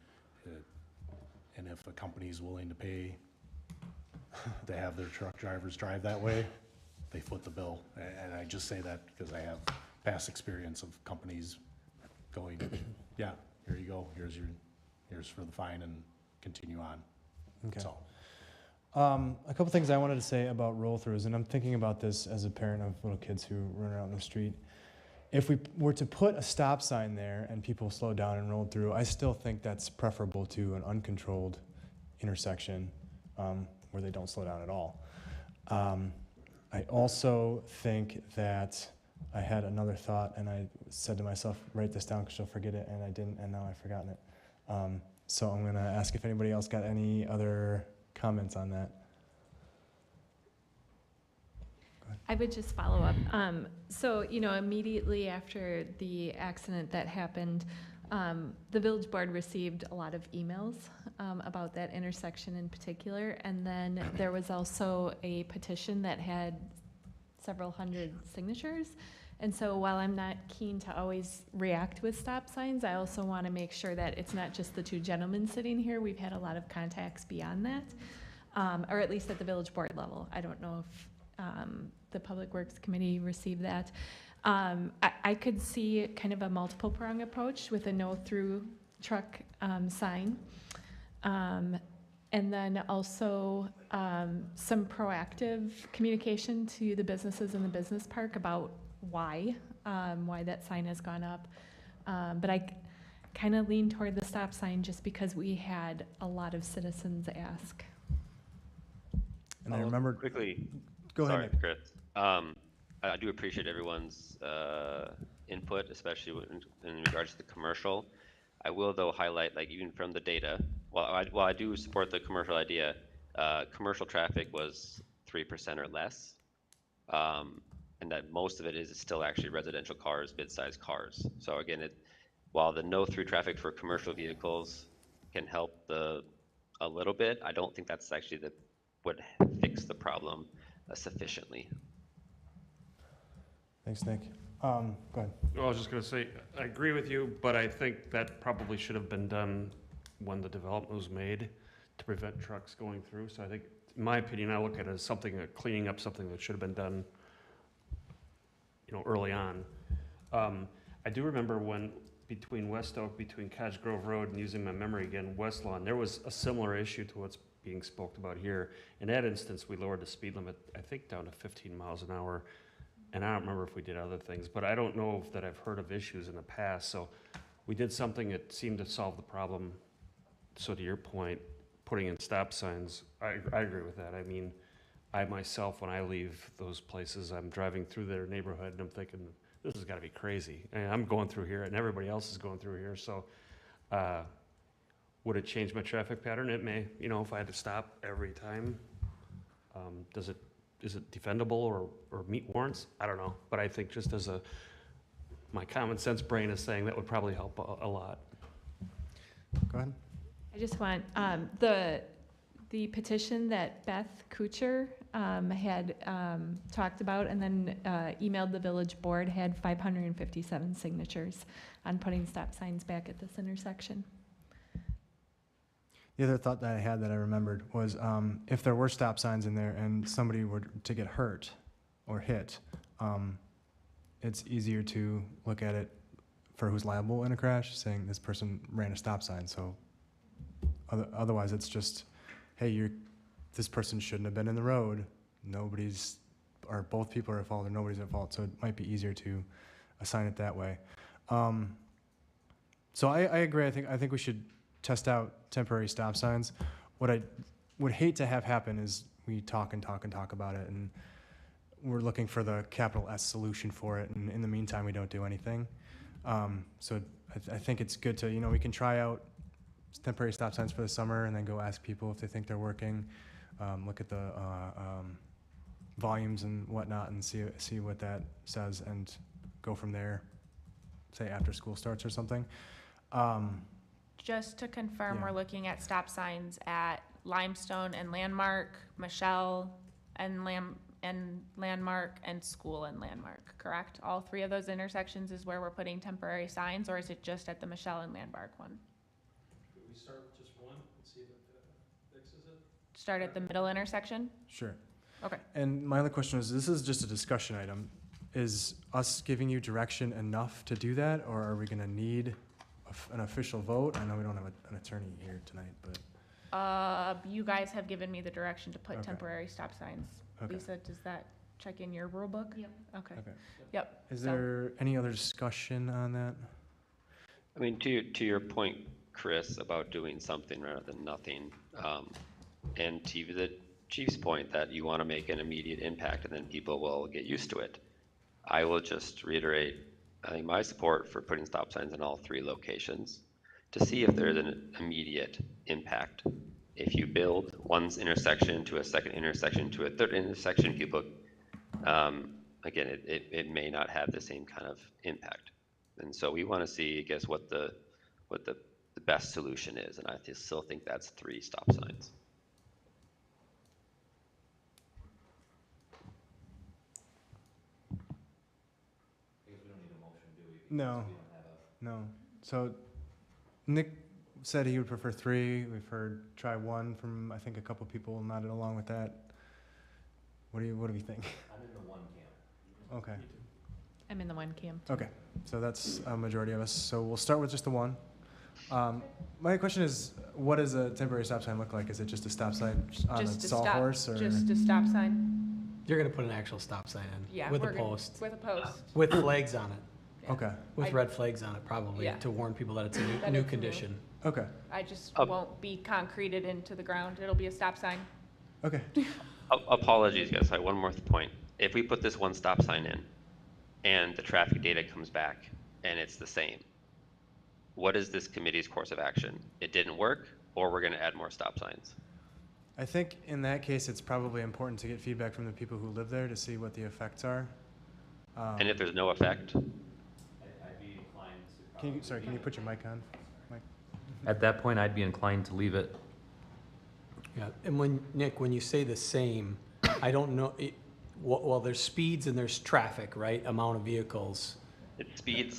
And if a company is willing to pay to have their truck drivers drive that way, they foot the bill. And I just say that because I have past experience of companies going, yeah, here you go, here's for the fine, and continue on. Okay. So, a couple things I wanted to say about roll-throughs, and I'm thinking about this as a parent of little kids who run around the street. If we were to put a stop sign there and people slow down and roll through, I still think that's preferable to an uncontrolled intersection where they don't slow down at all. I also think that I had another thought, and I said to myself, write this down because you'll forget it, and I didn't, and now I've forgotten it. So I'm going to ask if anybody else got any other comments on that. I would just follow up. So, immediately after the accident that happened, the village board received a lot of emails about that intersection in particular. And then there was also a petition that had several hundred signatures. And so while I'm not keen to always react with stop signs, I also want to make sure that it's not just the two gentlemen sitting here. We've had a lot of contacts beyond that, or at least at the village board level. I don't know if the Public Works Committee received that. I could see kind of a multiple prong approach with a no through truck sign. And then also some proactive communication to the businesses in the business park about why that sign has gone up. But I kind of lean toward the stop sign just because we had a lot of citizens ask. And I remembered. Quickly. Go ahead, Sorry, Nick. Chris. I do appreciate everyone's input, especially in regards to the commercial. I will, though, highlight, like, even from the data, while I do support the commercial idea, commercial traffic was 3% or less, and that most of it is still actually residential cars, mid-sized cars. So again, while the no-through traffic for commercial vehicles can help a little bit, I don't think that's actually would fix the problem sufficiently. Thanks, Nick. Go ahead. Well, I was just going to say, I agree with you, but I think that probably should have been done when the development was made to prevent trucks going through. So I think, in my opinion, I look at it as something, cleaning up something that should have been done, early on. I do remember when between West Oak, between Cottage Grove Road, and using my memory again, West Lawn, there was a similar issue to what's being spoke about here. In that instance, we lowered the speed limit, I think, down to 15 miles an hour. And I don't remember if we did other things, but I don't know that I've heard of issues in the past. So we did something that seemed to solve the problem. So to your point, putting in stop signs, I agree with that. I mean, I myself, when I leave those places, I'm driving through their neighborhood and I'm thinking, this has got to be crazy. And I'm going through here and everybody else is going through here. So would it change my traffic pattern? It may, if I had to stop every time. Is it defendable or meet warrants? I don't know, but I think just as my common sense brain is saying that would probably help a lot. Go ahead. I just want, the petition that Beth Kuchar had talked about and then emailed the village board had 557 signatures on putting stop signs back at this intersection. The other thought that I had that I remembered was if there were stop signs in there and somebody were to get hurt or hit, it's easier to look at it for who's liable in a crash, saying this person ran a stop sign. So otherwise it's just, hey, this person shouldn't have been in the road. Nobody's or both people are at fault or nobody's at fault, so it might be easier to assign it that way. So I agree. I think we should test out temporary stop signs. What I would hate to have happen is we talk and talk and talk about it, and we're looking for the capital S solution for it, and in the meantime, we don't do anything. So I think it's good to, we can try out temporary stop signs for the summer and then go ask people if they think they're working, look at the volumes and whatnot and see what that says and go from there, say after school starts or something. Just to confirm, Yeah. we're looking at stop signs at Limestone and Landmark, Michelle and Landmark, and School and Landmark, correct? All three of those intersections is where we're putting temporary signs, or is it just at the Michelle and Landmark one? Should we start with just one and see if it fixes it? Start at the middle intersection? Sure. Okay. And my other question is, this is just a discussion item. Is us giving you direction enough to do that, or are we gonna need an official vote? I know we don't have an attorney here tonight, but. You guys have given me the direction to put Okay. temporary stop signs. Okay. Lisa, does that check in your rule book? Yep. Okay. Okay. Yep. Is So- there any other discussion on that? I mean, to your point, Chris, about doing something rather than nothing, and to the chief's point that you want to make an immediate impact and then people will get used to it. I will just reiterate, I think my support for putting stop signs in all three locations to see if there's an immediate impact. If you build one intersection to a second intersection to a third intersection, people, again, it may not have the same kind of impact. And so we want to see, I guess, what the best solution is, and I still think that's 3 stop signs. No, no. So Nick said he would prefer 3. We've heard try 1 from, I think, a couple people nodded along with that. What do we think? I'm in the one camp. Okay. I'm in the one camp. Okay, so that's a majority of us. So we'll start with just the 1. My question is, what does a temporary stop sign look like? Is it just a stop sign on a Just a sawhorse, or? Just a stop sign? You're gonna put an actual stop sign in. Yeah. With a we're gonna- post, With a post. with flags on it, Yeah. Okay, with I- red flags on it probably, Yeah. to warn people that it's a That new it's new. condition. okay, I just Oh. won't be concreted into the ground. It'll be a stop sign. okay. Apologies, guys, I have one more point. If we put this one stop sign in and the traffic data comes back and it's the same, what is this committee's course of action? It didn't work, or we're gonna add more stop signs? I think in that case, it's probably important to get feedback from the people who live there to see what the effects are. And if there's no effect, I'd be inclined to. Can you put your mic on? Mike? At that point, I'd be inclined to leave it. Yeah, and Nick, when you say the same, I don't know, well, there's speeds and there's traffic, right? Amount of vehicles, speed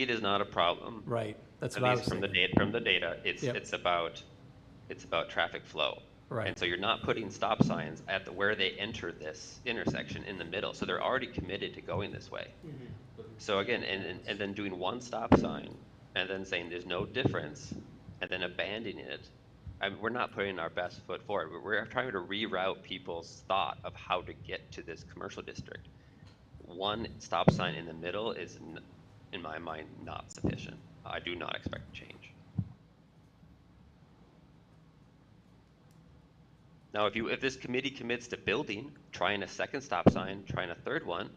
is not a problem. right? That's At what I was least from the thinking. data, it's Yep. it's about traffic flow. Right. And so you're not putting stop signs at where they enter this intersection in the middle, so they're already committed to going this way. So again, and then doing one stop sign, and then saying there's no difference, and then abandoning it. We're not putting our best foot forward. We're trying to reroute people's thought of how to get to this commercial district. One stop sign in the middle is, in my mind, not sufficient. I do not expect change. Now, if this committee commits to building, trying a second stop sign, trying a third one,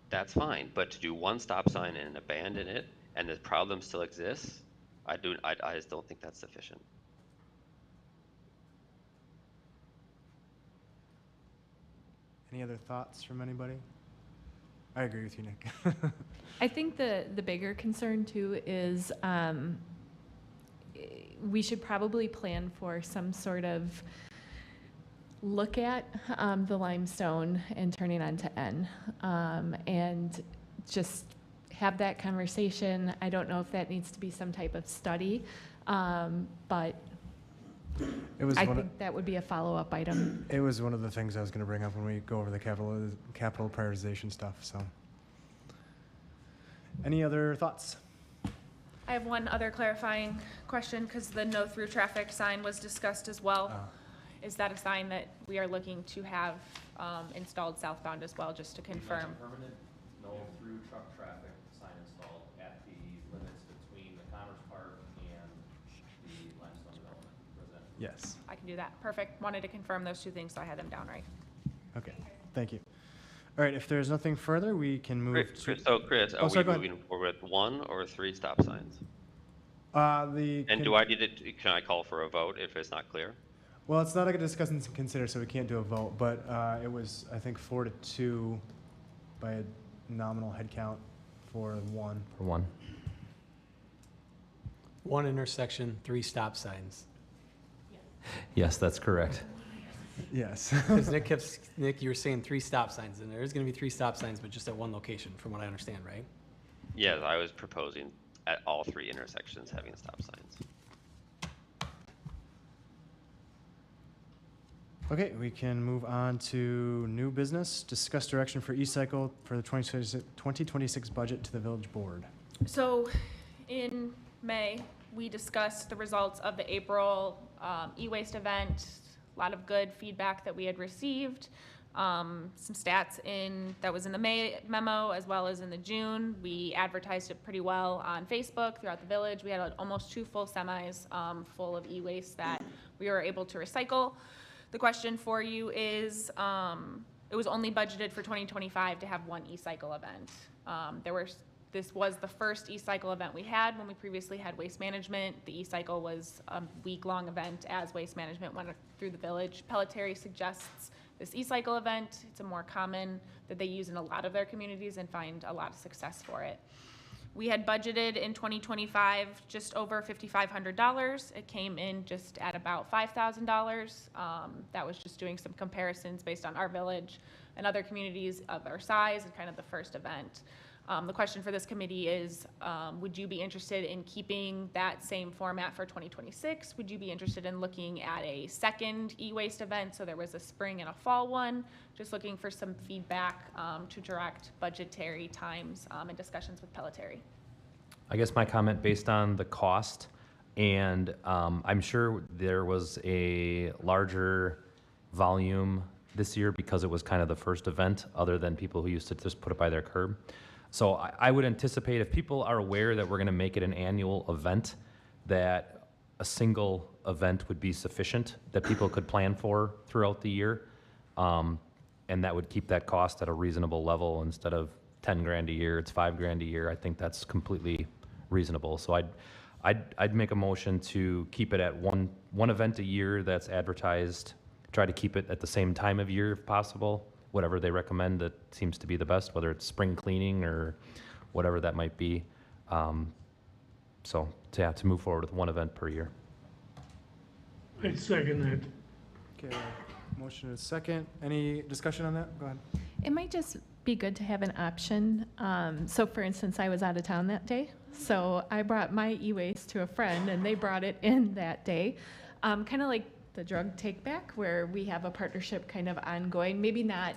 that's fine. But to do one stop sign and abandon it, and the problem still exists, I just don't think that's sufficient. Any other thoughts from anybody? I agree with you, Nick. I think the bigger concern too is we should probably plan for some sort of look at the limestone and turning on to N, and just have that conversation. I don't know if that needs to be some type of study, but It was I one of, think that would be a follow-up item. it was one of the things I was going to bring up when we go over the capital prioritization stuff. So, any other thoughts? I have one other clarifying question, because the no through traffic sign was discussed as well. Is that a sign that we are looking to have installed southbound as well, just to confirm? Permanent, no through truck traffic sign installed at the limits between the Commerce Park and the limestone development residential. Yes. I can do that. Perfect. Wanted to confirm those two things, so I had them down right. Okay, thank you. All right, if there's nothing further, we can move to. Chris, Oh, are sorry, we go ahead. moving forward with 1 or 3 stop signs? And do I need to, can I call for a vote if it's not clear? Well, it's not like a discuss and consider, so we can't do a vote, but it was, I think, 4-2 by a nominal head count for 1. For 1. One intersection, 3 stop signs. Yes, that's correct. Yes. Because Nick, you were saying 3 stop signs, and there is going to be 3 stop signs, but just at one location, from what I understand, right? Yeah, I was proposing at all 3 intersections having stop signs. Okay, we can move on to new business. Discuss direction for e-cycle for the 2026 budget to the village board. So in May, we discussed the results of the April e-waste event, a lot of good feedback that we had received, some stats that was in the May memo as well as in the June. We advertised it pretty well on Facebook throughout the village. We had almost 2 full semis full of e-waste that we were able to recycle. The question for you is, it was only budgeted for 2025 to have 1 e-cycle event. This was the first e-cycle event we had when we previously had waste management. The e-cycle was a week-long event as waste management went through the village. Pelletieri suggests this e-cycle event. It's a more common that they use in a lot of their communities and find a lot of success for it. We had budgeted in 2025 just over $5,500. It came in just at about $5,000. That was just doing some comparisons based on our village and other communities of our size and kind of the first event. The question for this committee is, would you be interested in keeping that same format for 2026? Would you be interested in looking at a second e-waste event? So there was a spring and a fall one, just looking for some feedback to direct budgetary times and discussions with Pelletieri. I guess my comment based on the cost, and I'm sure there was a larger volume this year because it was kind of the first event other than people who used to just put it by their curb. So I would anticipate if people are aware that we're going to make it an annual event, that a single event would be sufficient that people could plan for throughout the year. And that would keep that cost at a reasonable level. Instead of 10 grand a year, it's 5 grand a year. I think that's completely reasonable. So I'd make a motion to keep it at one event a year that's advertised, try to keep it at the same time of year if possible. Whatever they recommend that seems to be the best, whether it's spring cleaning or whatever that might be. So to move forward with 1 event per year. I'd second that. Okay, motion is second. Any discussion on that? Go ahead. It might just be good to have an option. So for instance, I was out of town that day, so I brought my e-waste to a friend and they brought it in that day. Kind of like the drug take back, where we have a partnership kind of ongoing, maybe not,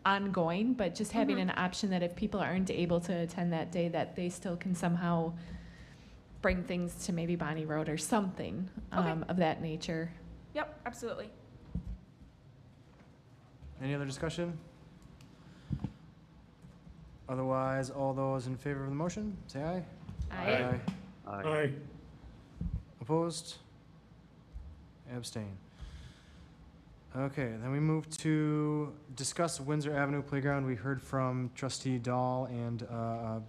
ongoing, but just having an option that if people aren't able to attend that day, that they still can somehow bring things to maybe Bonnie Road or something of that nature. Yep, absolutely. Any other discussion? Otherwise, all those in favor of the motion, say aye. Aye. Aye. Opposed? Abstain. Okay, then we move to discuss Windsor Avenue Playground. We heard from trustee Dahl and a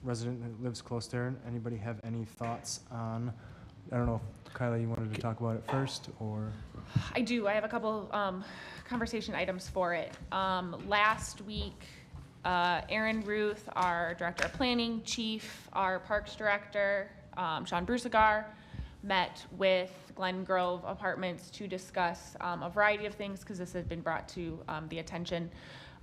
resident that lives close there. Anybody have any thoughts on, I don't know, if Kyla, you wanted to talk about it first, or? I do. I have a couple conversation items for it. Last week, Aaron Ruth, our director of planning, chief, our parks director, Sean Brusagar, met with Glen Grove Apartments to discuss a variety of things because this had been brought to the attention.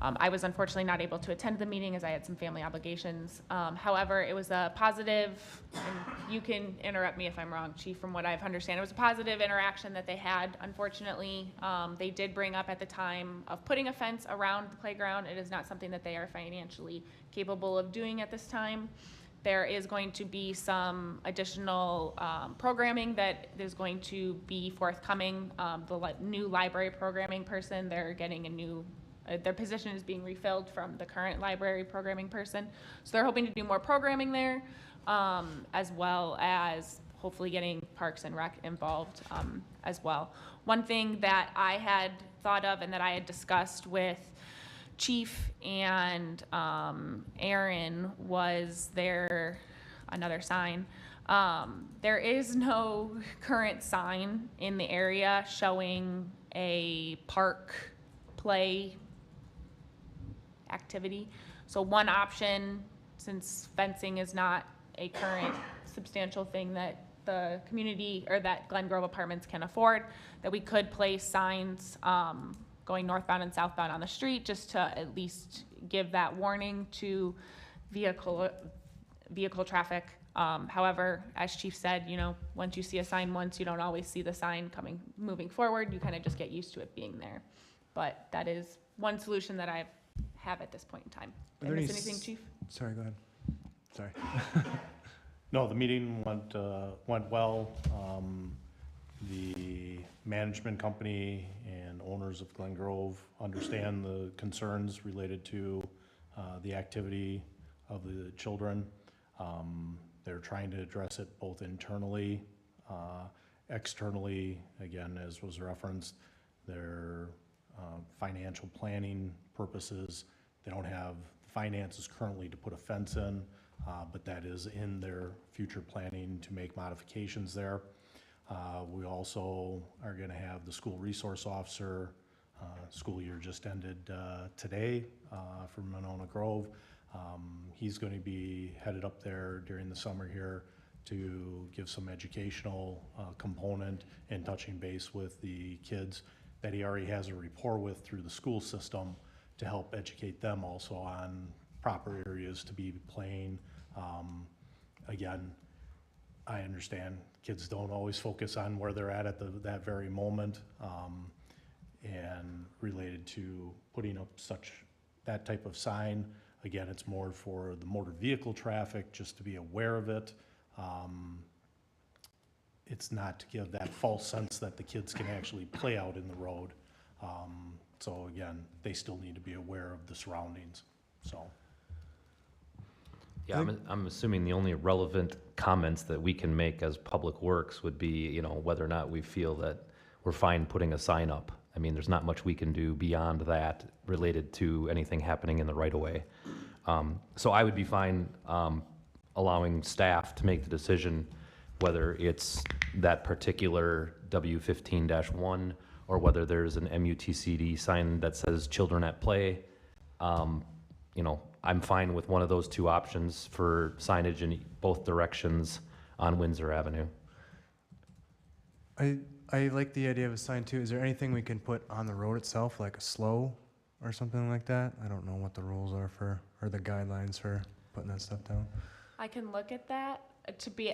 I was unfortunately not able to attend the meeting as I had some family obligations. However, it was a positive, and you can interrupt me if I'm wrong, Chief, from what I've understand. It was a positive interaction that they had. Unfortunately, they did bring up at the time of putting a fence around the playground. It is not something that they are financially capable of doing at this time. There is going to be some additional programming that is going to be forthcoming. New library programming person, they're getting a new, their position is being refilled from the current library programming person. So they're hoping to do more programming there, as well as hopefully getting Parks and Rec involved as well. One thing that I had thought of and that I had discussed with Chief and Aaron was another sign. There is no current sign in the area showing a park play activity. So one option, since fencing is not a current substantial thing that the community or that Glen Grove Apartments can afford, that we could place signs going northbound and southbound on the street, just to at least give that warning to vehicle traffic. However, as Chief said, once you see a sign once, you don't always see the sign moving forward. You kind of just get used to it being there. But that is one solution that I have at this point in time. Did I miss anything, Chief? Sorry, go ahead. Sorry. No, the meeting went well. The management company and owners of Glen Grove understand the concerns related to the activity of the children. They're trying to address it both internally, externally, again, as was referenced, their financial planning purposes. They don't have finances currently to put a fence in, but that is in their future planning to make modifications there. We also are going to have the school resource officer, school year just ended today from Monona Grove. He's going to be headed up there during the summer here to give some educational component and touching base with the kids that he already has a rapport with through the school system to help educate them also on proper areas to be playing. Again, I understand kids don't always focus on where they're at that very moment, and related to putting up that type of sign. Again, it's more for the motor vehicle traffic, just to be aware of it. It's not to give that false sense that the kids can actually play out in the road. So again, they still need to be aware of the surroundings, so. Yeah, I'm assuming the only relevant comments that we can make as Public Works would be, whether or not we feel that we're fine putting a sign up. I mean, there's not much we can do beyond that related to anything happening in the right-of-way. So I would be fine allowing staff to make the decision whether it's that particular W15-1 or whether there's an MUTCD sign that says children at play. I'm fine with one of those two options for signage in both directions on Windsor Avenue. I like the idea of a sign too. Is there anything we can put on the road itself, like a slow or something like that? I don't know what the rules are or the guidelines for putting that stuff down. I can look at that.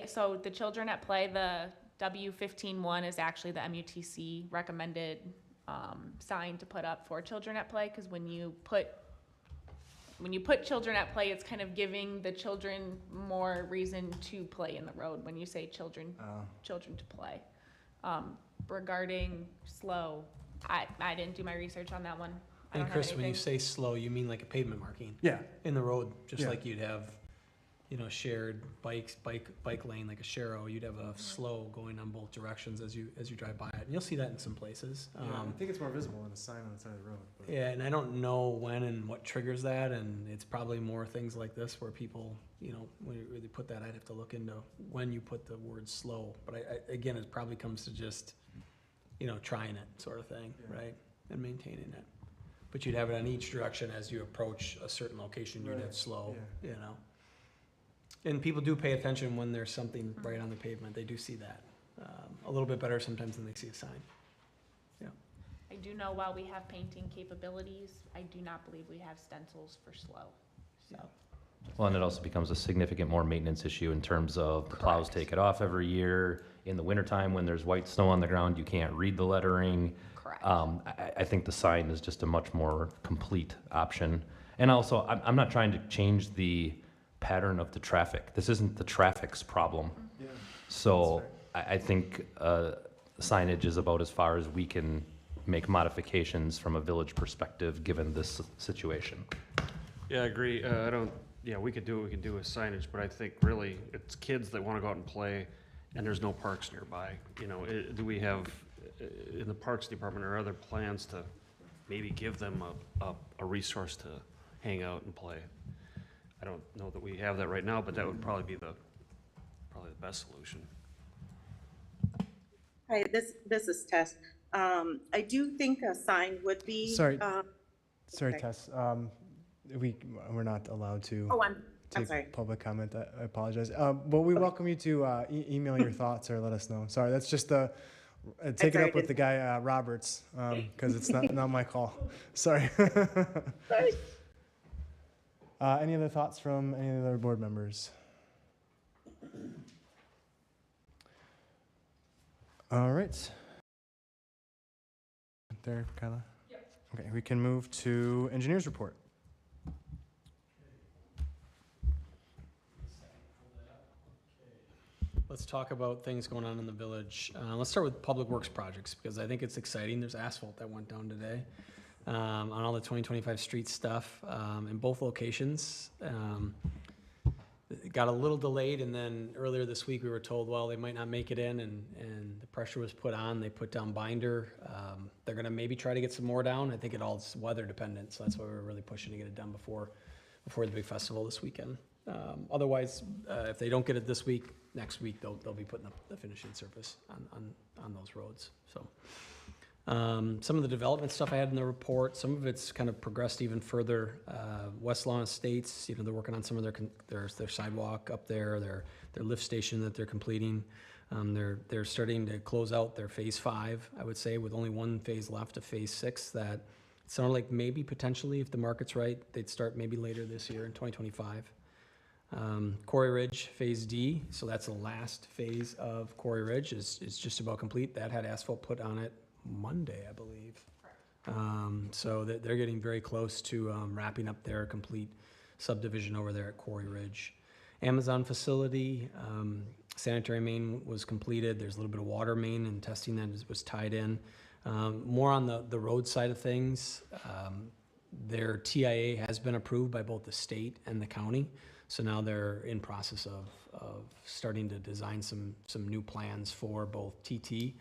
So the children at play, the W15-1 is actually the MUTC recommended sign to put up for children at play, because when you put children at play, it's kind of giving the children more reason to play in the road when you say children to play. Regarding slow, I didn't do my research on that one. I don't And have Chris, when you anything. say slow, you mean like a pavement marking? Yeah. In the road, just Yeah. like you'd have, shared bike lane, like a Sharrow, you'd have a slow going on both directions as you drive by it. And you'll see that in some places. I think it's more visible in the sign on the side of the road. But. Yeah, and I don't know when and what triggers that, and it's probably more things like this where people, when you really put that, I'd have to look into when you put the word slow. But again, it probably comes to just, trying it sort of thing, right? And maintaining it. But you'd have it on each direction as you approach a certain location, you'd have slow, And people do pay attention when there's something right on the pavement. They do see that. A little bit better sometimes than they see a sign. I do know while we have painting capabilities, I do not believe we have stencils for slow. So Well, and it also becomes a significant more maintenance issue in terms of the plows take it off every year. In the wintertime, when there's white snow on the ground, you can't read the lettering. correct. I think the sign is just a much more complete option. And also, I'm not trying to change the pattern of the traffic. This isn't the traffic's problem. Yeah. So I think signage is about as far as we can make modifications from a village perspective, given this situation. Yeah, I agree. We could do what we can do with signage, but I think really it's kids that want to go out and play and there's no parks nearby. You know, do we have, in the Parks Department or other plans to maybe give them a resource to hang out and play? I don't know that we have that right now, but that would probably be the best solution. Hi, this is Tess. I do think a sign would be. Sorry, okay. Tess. We're not allowed to Oh, I'm take sorry. public comment. I apologize. But we welcome you to email your thoughts or let us know. Sorry, that's just take it up with the guy Roberts, because it's not my call. Sorry. Sorry. Any other thoughts from any other board members? All right. There, Kyla? Yep. Okay, we can move to engineers report. Let's talk about things going on in the village. Let's start with public works projects, because I think it's exciting. There's asphalt that went down today on all the 2025 street stuff in both locations. It got a little delayed, and then earlier this week we were told, well, they might not make it in, and the pressure was put on. They put down binder. They're going to maybe try to get some more down. I think it all is weather dependent, so that's why we're really pushing to get it done before the big festival this weekend. Otherwise, if they don't get it this week, next week they'll be putting up the finishing surface on those roads. So some of the development stuff I had in the report, some of it's kind of progressed even further. West Lawn Estates, they're working on some of their sidewalk up there, their lift station that they're completing. They're starting to close out their phase 5, I would say, with only one phase left of phase 6 that it sounded like maybe potentially, if the market's right, they'd start maybe later this year in 2025. Quarry Ridge Phase D, so that's the last phase of Quarry Ridge, is just about complete. That had asphalt put on it Monday, I believe. So they're getting very close to wrapping up their complete subdivision over there at Quarry Ridge. Amazon facility, sanitary main was completed. There's a little bit of water main and testing that was tied in. More on the road side of things, their TIA has been approved by both the state and the county. So now they're in process of starting to design some new plans for both TT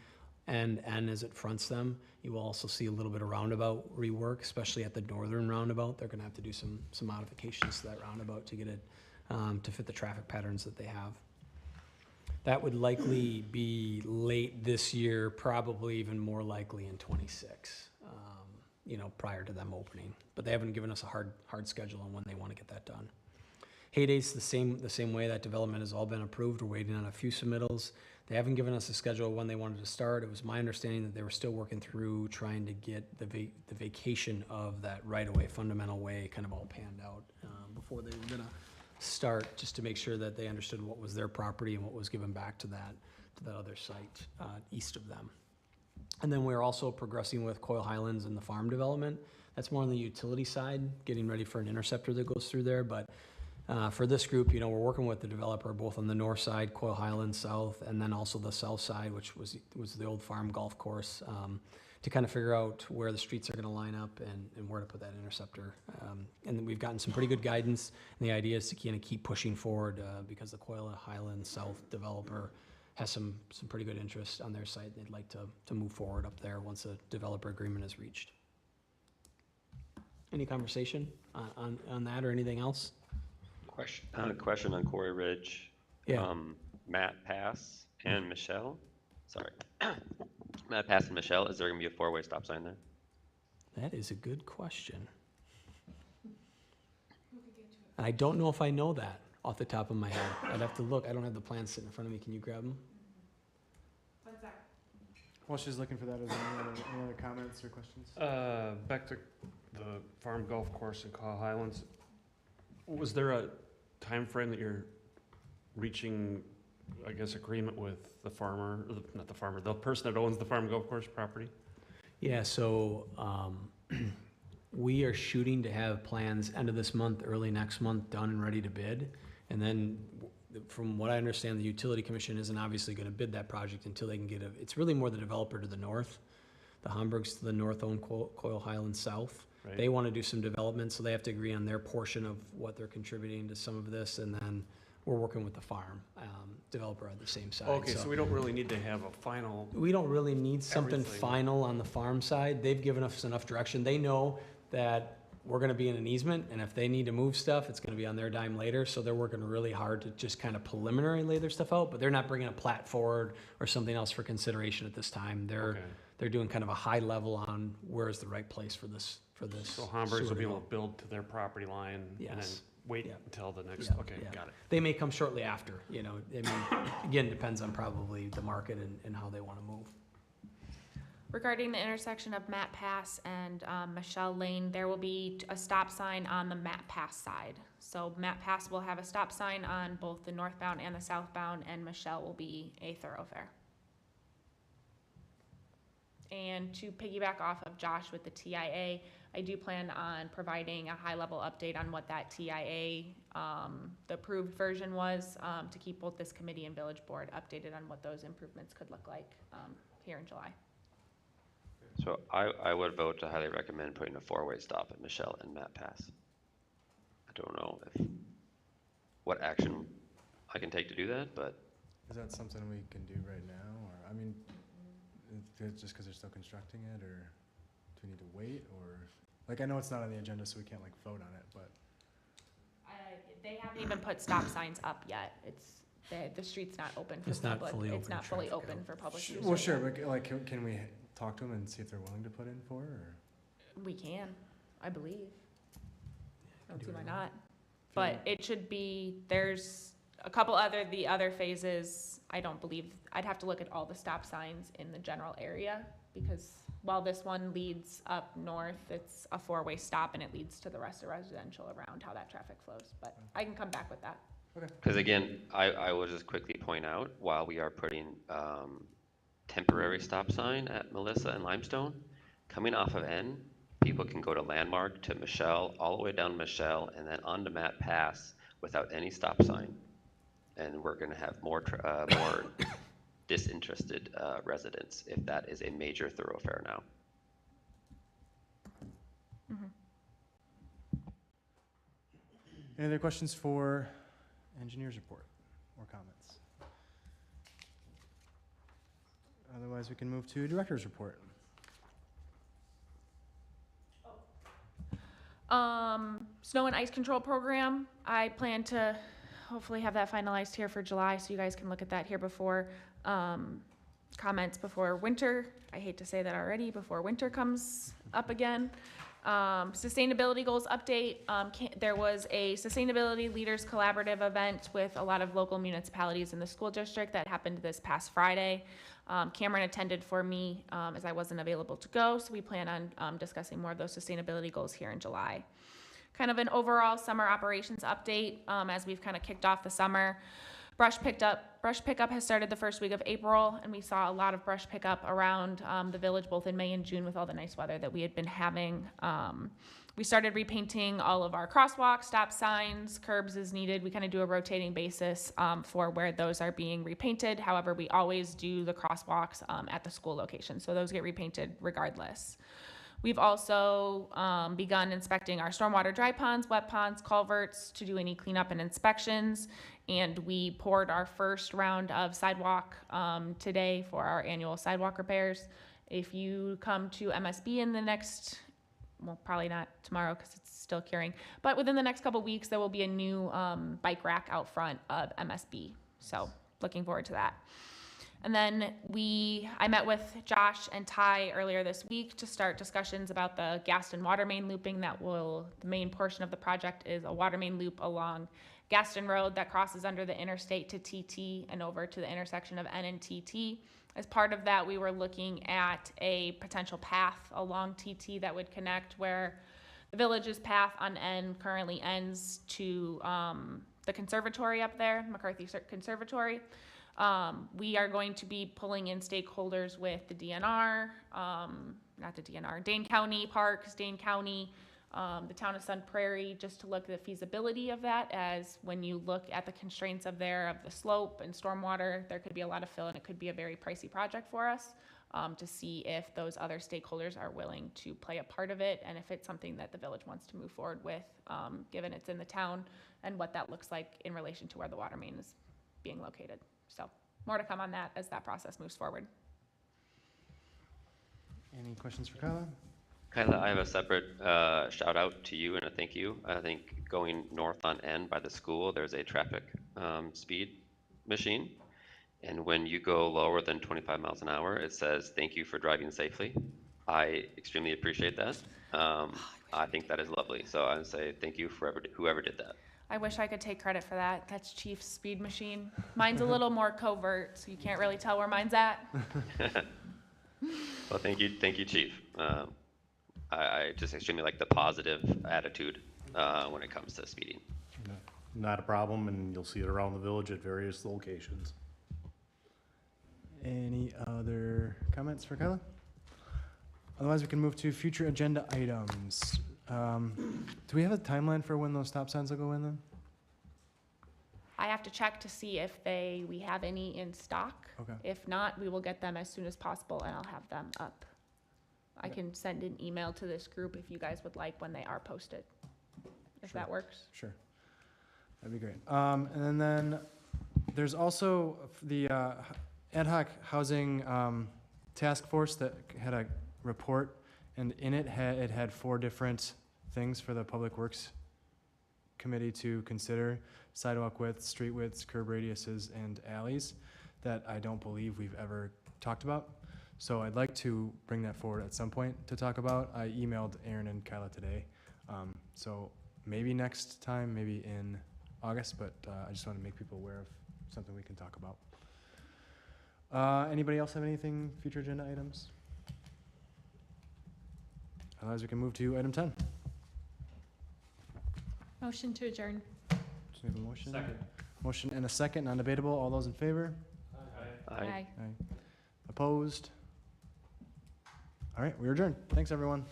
and as it fronts them. You will also see a little bit of roundabout rework, especially at the northern roundabout. They're gonna have to do some modifications to that roundabout to get it to fit the traffic patterns that they have. That would likely be late this year, probably even more likely in 26, prior to them opening. But they haven't given us a hard schedule on when they want to get that done. Hayday's the same way. That development has all been approved. We're waiting on a few submittals. They haven't given us a schedule when they wanted to start. It was my understanding that they were still working through trying to get the vacation of that right-of-way, fundamental way, kind of all panned out before they were gonna start, just to make sure that they understood what was their property and what was given back to that other site east of them. And then we're also progressing with Coyle Highlands and the farm development. That's more on the utility side, getting ready for an interceptor that goes through there. But for this group, we're working with the developer both on the north side, Coyle Highlands South, and then also the south side, which was the old farm golf course, to kind of figure out where the streets are going to line up and where to put that interceptor. And we've gotten some pretty good guidance, and the idea is to kind of keep pushing forward because the Coyle Highlands South developer has some pretty good interest on their site. They'd like to move forward up there once a developer agreement is reached. Any conversation on that or anything else? Question on Quarry Ridge. Yeah. Matt Pass and Michelle. Sorry. Matt Pass and Michelle, is there going to be a 4-way stop sign there? That is a good question. I don't know if I know that off the top of my head. I'd have to look. I don't have the plans sitting in front of me. Can you grab them? While she's looking for that, is there any other comments or questions? Back to the farm golf course in Coyle Highlands. Was there a time frame that you're reaching, I guess, agreement with the farmer, or not the farmer, the person that owns the farm golf course property? Yeah, so we are shooting to have plans end of this month, early next month, done and ready to bid. And then, from what I understand, the Utility Commission isn't obviously gonna bid that project until they can get it's really more the developer to the north. The Hamburgs to the north own Coyle Highlands South. Right. They wanna do some development, so they have to agree on their portion of what they're contributing to some of this, and then we're working with the farm, developer on the same side. Okay, so we don't really need to have a final, We don't really need something Everything. final on the farm side. They've given us enough direction. They know that we're gonna be in an easement, and if they need to move stuff, it's gonna be on their dime later, so they're working really hard to just kind of preliminary lay their stuff out, but they're not bringing a plat forward or something else for consideration at this time. okay. They're doing kind of a high level on where is the right place for this. So Hamburgs sewer will be able development. to build to their property line and then Yes. wait Yeah. until the next, Yeah, okay, yeah. got it. They may come shortly after, you know, I mean, again, depends on probably the market and how they wanna move. Regarding the intersection of Matt Pass and Michelle Lane, there will be a stop sign on the Matt Pass side. So Matt Pass will have a stop sign on both the northbound and the southbound, and Michelle will be a thoroughfare. And to piggyback off of Josh with the TIA, I do plan on providing a high-level update on what that TIA, the approved version was, to keep both this committee and village board updated on what those improvements could look like here in July. So I would vote to highly recommend putting a four-way stop at Michelle and Matt Pass. I don't know what action I can take to do that, but Is that something we can do right now, or, I mean, it's just because they're still constructing it, or do we need to wait, or, like, I know it's not on the agenda, so we can't, like, vote on it, but. They haven't even put stop signs up yet. The street's not open for It's not public. fully It's open not to fully traffic, open yeah. for public use. Well, right sure, now. but, like, can we talk to them and see if they're willing to put in for, or? We can, I believe. I don't do see why it. not. But it should be, there's a couple the other phases, I don't believe, I'd have to look at all the stop signs in the general area, because while this one leads up north, it's a four-way stop, and it leads to the rest of residential around how that traffic flows, but I can come back with that. because again, I will just quickly point out, while we are putting temporary stop sign at Melissa and Limestone, coming off of N, people can go to Landmark, to Michelle, all the way down Michelle, and then on to Matt Pass without any stop sign. And we're gonna have more disinterested residents if that is a major thoroughfare now. Any other questions for engineer's report or comments? Otherwise, we can move to director's report. Snow and ice control program, I plan to hopefully have that finalized here for July, so you guys can look at that here before, comments before winter. I hate to say that already, before winter comes up again. Sustainability goals update, there was a Sustainability Leaders Collaborative event with a lot of local municipalities in the school district that happened this past Friday. Cameron attended for me, as I wasn't available to go, so we plan on discussing more of those sustainability goals here in July. Kind of an overall summer operations update, as we've kind of kicked off the summer. Brush pickup has started the first week of April, and we saw a lot of brush pickup around the village, both in May and June with all the nice weather that we had been having. We started repainting all of our crosswalks, stop signs, curbs as needed. We kind of do a rotating basis for where those are being repainted. However, we always do the crosswalks at the school location, so those get repainted regardless. We've also begun inspecting our stormwater dry ponds, wet ponds, culverts to do any cleanup and inspections. And we poured our first round of sidewalk today for our annual sidewalk repairs. If you come to MSB in the next, well, probably not tomorrow because it's still curing, but within the next couple weeks, there will be a new bike rack out front of MSB. So looking forward to that. And then I met with Josh and Ty earlier this week to start discussions about the Gaston water main looping. The main portion of the project is a water main loop along Gaston Road that crosses under the interstate to TT and over to the intersection of N and TT. As part of that, we were looking at a potential path along TT that would connect where the village's path on N currently ends to the conservatory up there, McCarthy Conservatory. We are going to be pulling in stakeholders with the DNR, not the DNR, Dane County Parks, Dane County, the town of Sun Prairie, just to look at the feasibility of that, as when you look at the constraints of the slope and stormwater, there could be a lot of fill and it could be a very pricey project for us, to see if those other stakeholders are willing to play a part of it, and if it's something that the village wants to move forward with, given it's in the town, and what that looks like in relation to where the water main is being located. So more to come on that as that process moves forward. Any questions for Kyla? Kyla, I have a separate shout out to you and a thank you. I think going north on N by the school, there's a traffic speed machine. And when you go lower than 25 miles an hour, it says, "Thank you for driving safely." I extremely appreciate that. I think that is lovely. So I would say thank you for whoever did that. I wish I could take credit for that. That's Chief's speed machine. Mine's a little more covert, so you can't really tell where mine's at. Well, thank you, Chief. I just extremely like the positive attitude when it comes to speeding. Not a problem, and you'll see it around the village at various locations. Any other comments for Kyla? Otherwise, we can move to future agenda items. Do we have a timeline for when those stop signs will go in then? I have to check to see if we have any in stock. Okay. If not, we will get them as soon as possible and I'll have them up. I can send an email to this group if you guys would like when they are posted, if Sure. that works. Sure. That'd be great. And then there's also the ad hoc housing task force that had a report, and in it had 4 different things for the Public Works Committee to consider: sidewalk widths, street widths, curb radiuses, and alleys, that I don't believe we've ever talked about. So I'd like to bring that forward at some point to talk about. I emailed Aaron and Kyla today. So maybe next time, maybe in August, but I just want to make people aware of something we can talk about. Anybody else have anything, future agenda items? Otherwise, we can move to item 10. Motion to adjourn. Just need a motion. Second. Motion and a second, non-debatable. All those in favor? Aye. Opposed? All right, we're adjourned. Thanks, everyone.